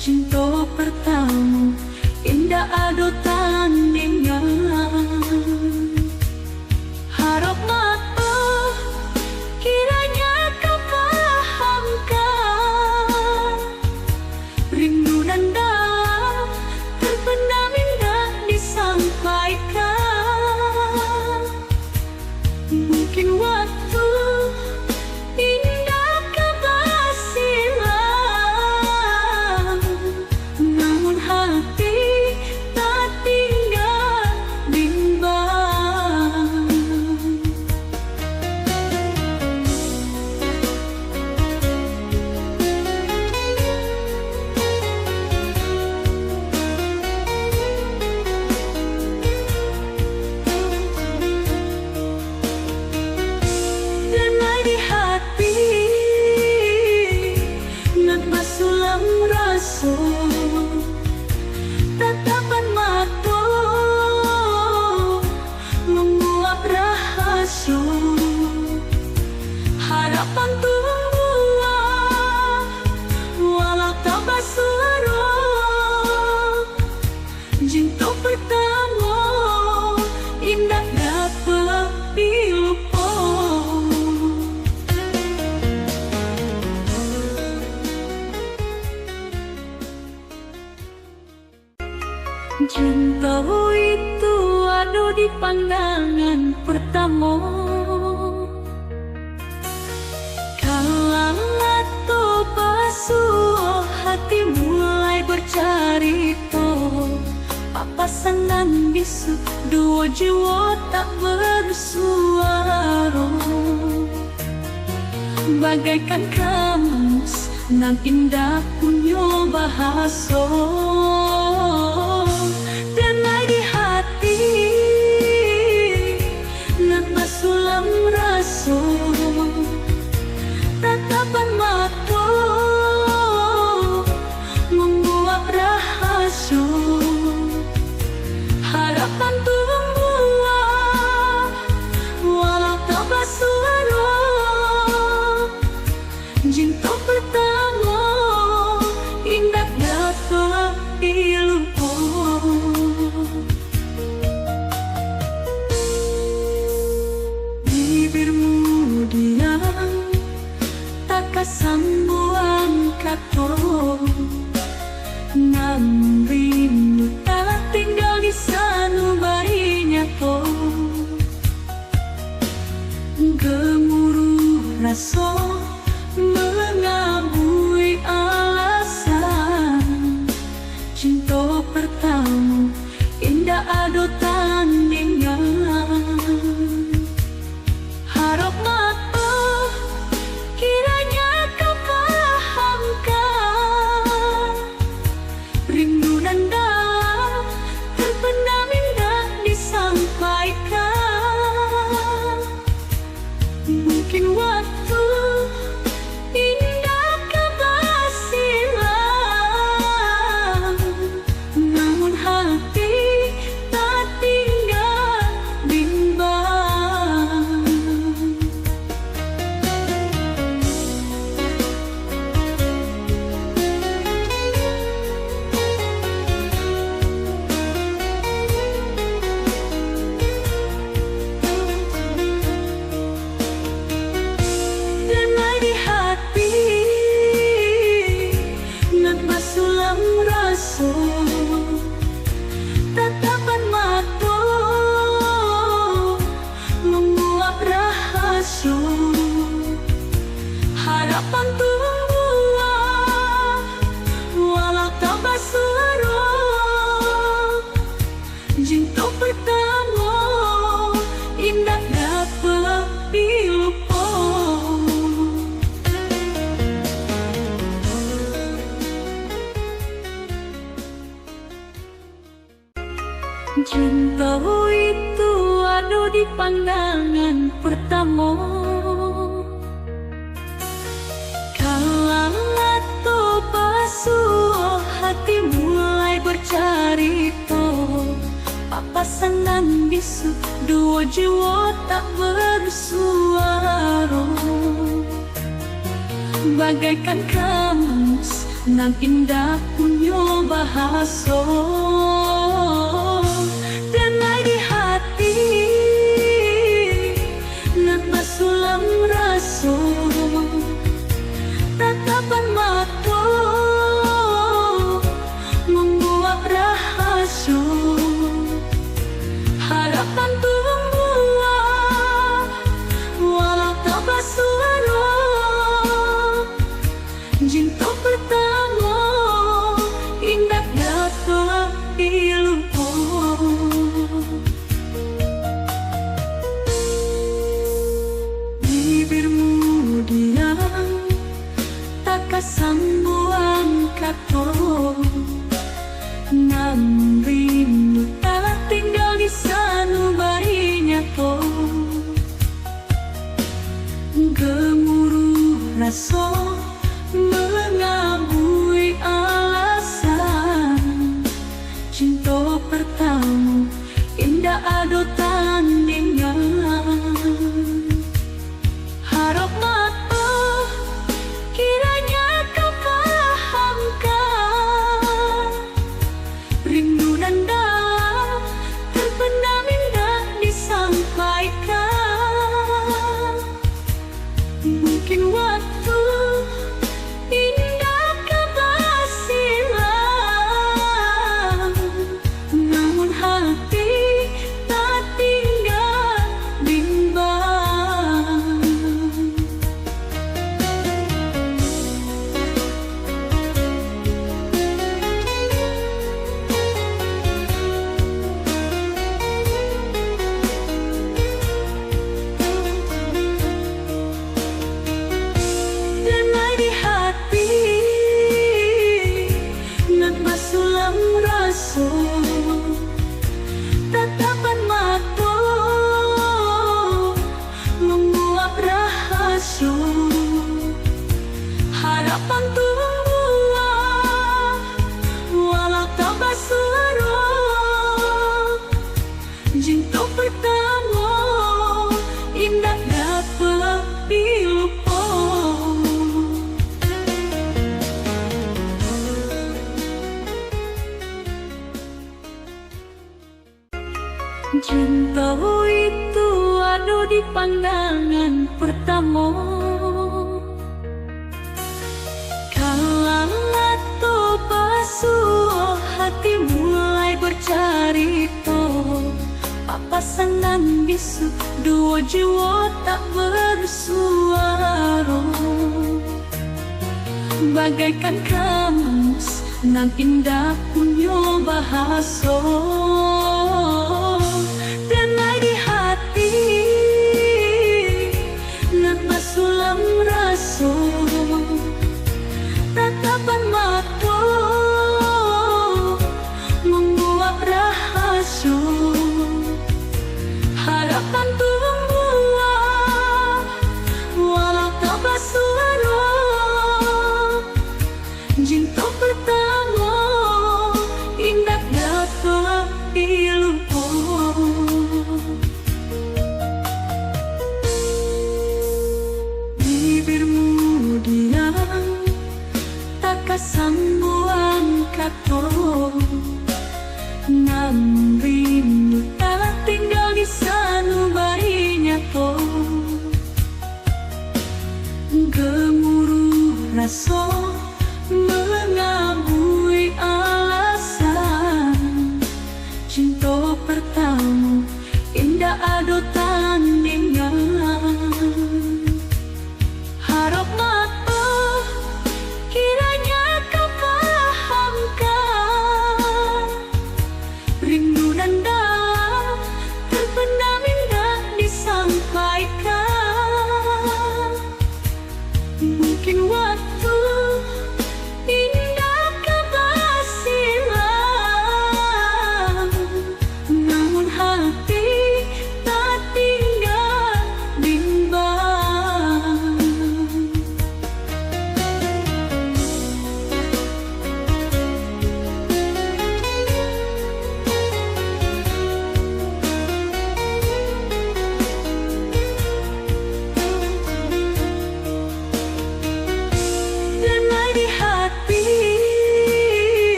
cinta pertama indah ada tandingan. Harap mata kiranya kau pahamkan, rindu dan dalam terpendam indah disampaikan. Mungkin waktu indah kau silam, namun hati tak tinggal bimbang. Di hati ngat basulam raso, tatapan mata menguap rahasia, harapan tua walau tak basuaro, cinta pertama indah dapat dilupa. Cinta itu ada di pandangan pertama, kalau atau basuh hati mulai bercerita, papasan dan bisu dua jiwa tak bersuara, bagaikan kamus nan indah punya bahasa. Basulam raso, tatapan mata membuat rahasia, harapan tua walau tak basuaro, cinta pertama indah dapat dilupa. Bibirmu diam tak sambuang kata, namun rindu tak tinggal di sanubarinya to. Gemuruh rasa mengabui Cintamu itu ada di pandangan pertama. Kalau atau basuh hati mulai bercerita, papasan bisu dua jiwa tak bersuara. Bagaikan kamus nan indah punya bahasa, denai di hati nan basulam rasa. Tatapan mata membuat rahasia, harapan tumbuh walau tak bersuara. Cinta pertama indah dapat dilupa. Bibirmu diam tak kesambuan kata, namun rindu tak tinggal di sanubarinya kau. Gemuruh rasa mengabui alasan, cinta pertama indah ada tandingan. Harap mata kiranya kau fahamkan, rindu dan dalam terpendam indah disampaikan. Mungkin waktu indah kau silam, namun hati tak tinggal bimbang. Denai di hati nan basulam rasa, tatapan mata membuat rahasia, harapan tumbuh walau tak bersuara. Cinta pertama indah dapat dilupa. Cintamu itu ada di pandangan pertama. Kalau atau basuh hati mulai bercerita, papasan dan bisu dua jiwa tak bersuara. Bagaikan kamus nan indah punya bahasa, denai di hati nan basulam rasa. Tatapan mata membuat rahasia, harapan tumbuh walau tak bersuara. Cinta pertama indah dapat dilupa. Bibirmu diam tak kesam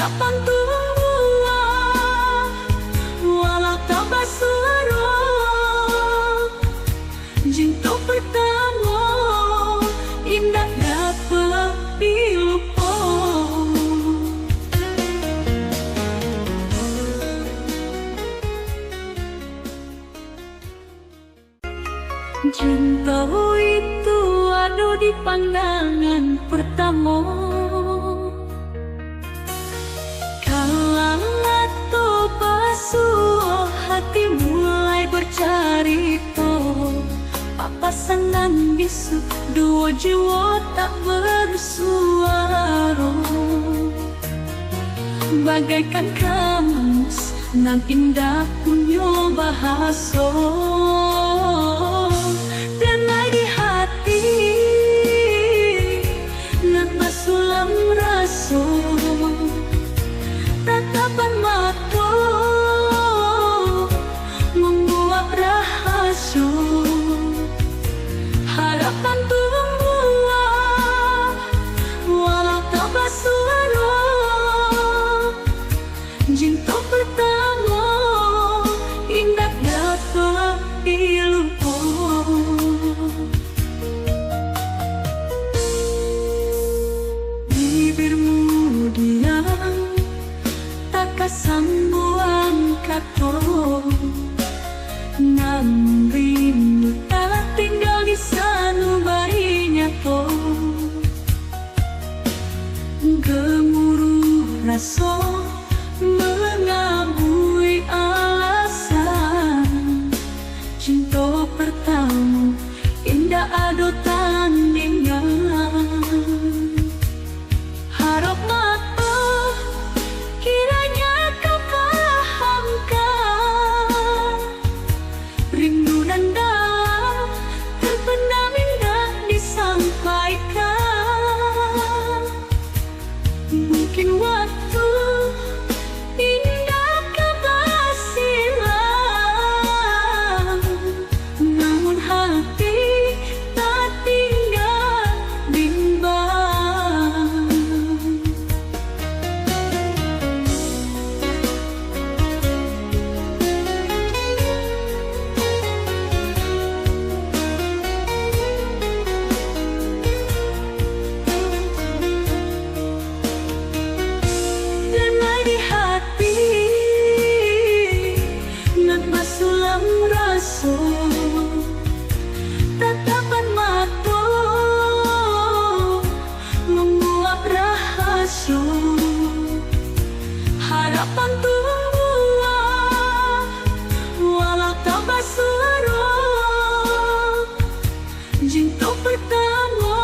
harapan tua walau tak basuro jinto pertama indah dapat dilupa. Cinta itu ada di pandangan pertama, kalau atau basuh hati mulai bercerita, papasan bisu dua jiwa tak bersuara, bagaikan kamus nan indah punya bahasa. Sulam rasa tatapan mata membuat rahasia harapan tua walau tak bersuara cinta pertama indah dapat dilupa. Sambuang kato namun rindu tak tinggal di sanubarinya to, gemuruh rasa mengabui alasan cinta pertama indah ado tandingan. Harap mata kiranya kau pahamkan rindu dan dalam terpendam indah disampaikan. Mungkin waktu indah kau silam, namun hati tak tinggal bimbang. Tatapan mata membuat rahasia harapan tua walau tak bersuara cinta pertama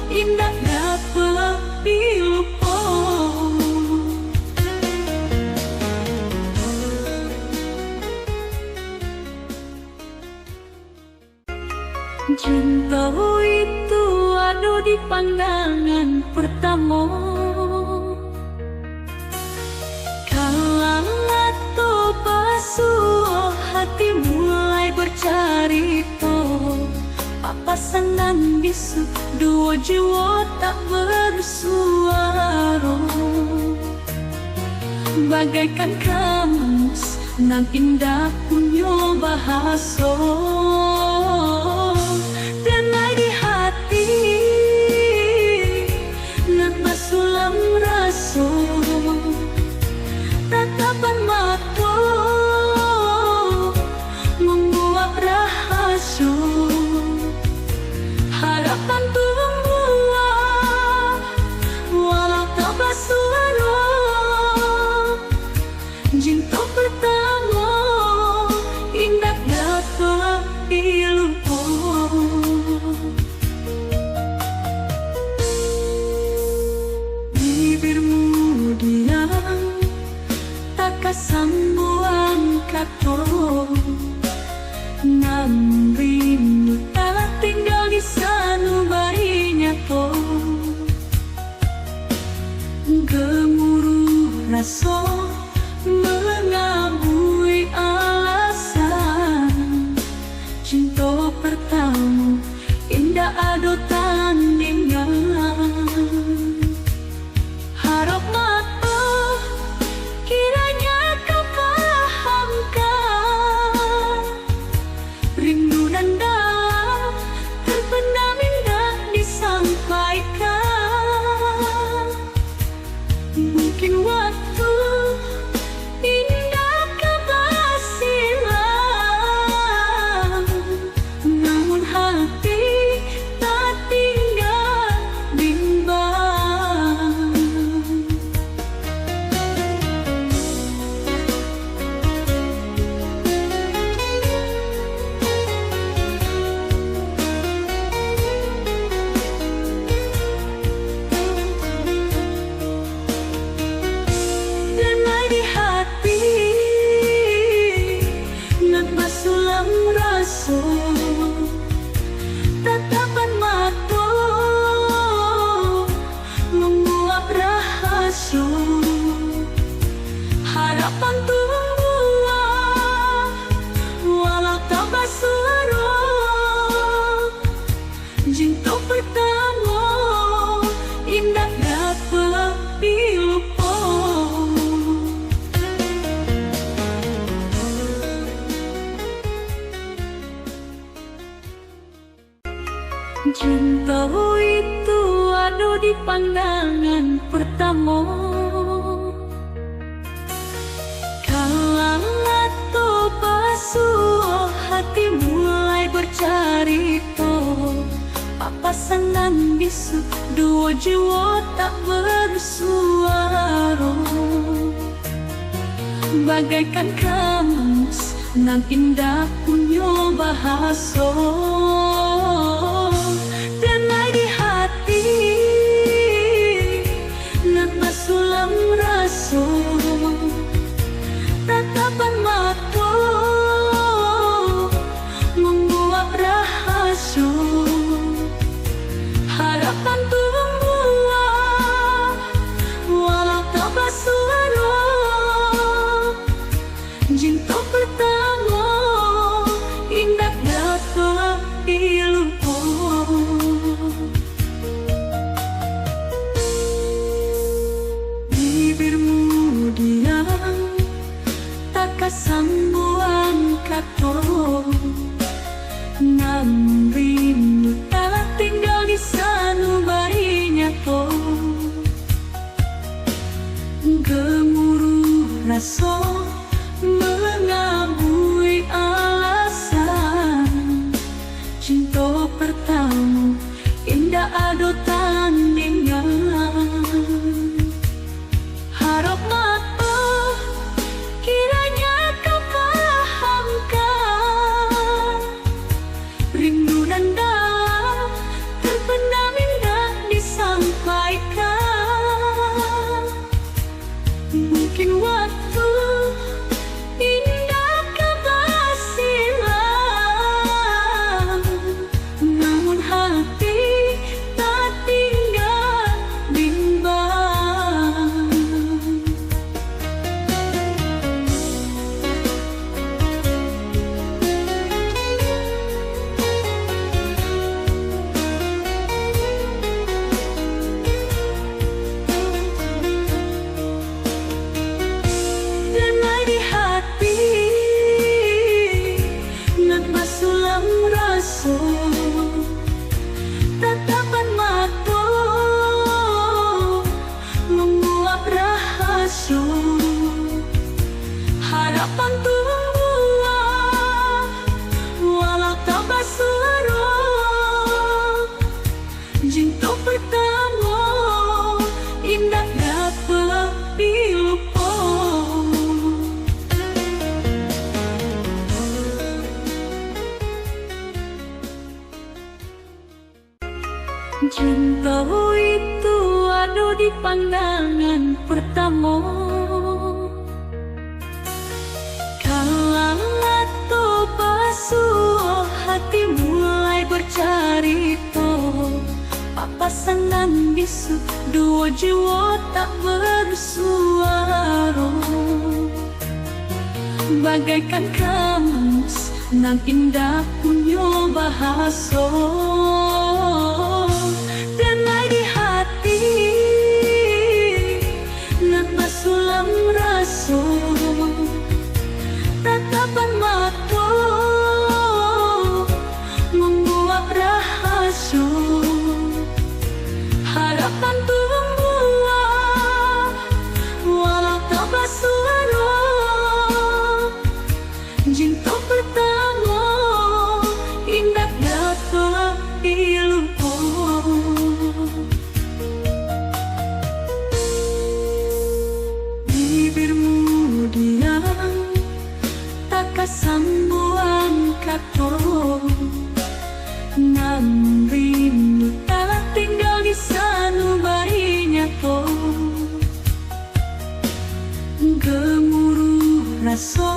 indah dapat dilupa. Cinta itu ada di pandangan pertama, kalau atau basuh hati mulai bercerita, papasan dan bisu dua jiwa tak bersuara, bagaikan kamus nan indah punya bahasa. Sulam rasa tatapan mata membuat rahasia harapan tua walau tak bersuara cinta pertama indah dapat dilupa. Sambuang kato namun rindu tak tinggal di sanubarinya to, gemuruh rasa mengabui alasan cinta pertama indah ado tandingan. Harap mata harapan tua walau tak basuro jinto pertama indah dapat dilupa. Cinta itu ada di pandangan pertama, kalau atau basuh hati mulai bercerita, papasan bisu dua jiwa tak bersuara, bagaikan kamus nan indah punya bahasa. Tatapan mata membuat rahasia, harapan tua walau tak bersuara cinta pertama indah dapat dilupa. Bibirmu diam sambuan kata, namun rindu telah tinggal di sanubarinya to. Gemuruh rasa mengabui alasan, cinta pertama indah ada tandingan. Harap mata kiranya kau pahamkan, rindu dan dalam terpendam indah disampaikan. Mungkin waktu indah kau silam, namun hati tak tinggal bimbang. Di hati nan masulam rasa, tatapan mata membuat rahasia, harapan tua walau tak bersuara cinta pertama indah dapat dilupa. Cinta itu ada di pandangan pertama, kalau atau basuh hati mulai bercerita, papasan dan bisu dua jiwa tak bersuara, bagaikan kamus nan indah punya bahasa. Sulam rasa, tatapan mata membuat rahasia, harapan tua walau tak bersuara cinta pertama indah dapat dilupa. Bibirmu diam sambuan kata, namun rindu telah tinggal di sanubarinya to. Gemuruh rasa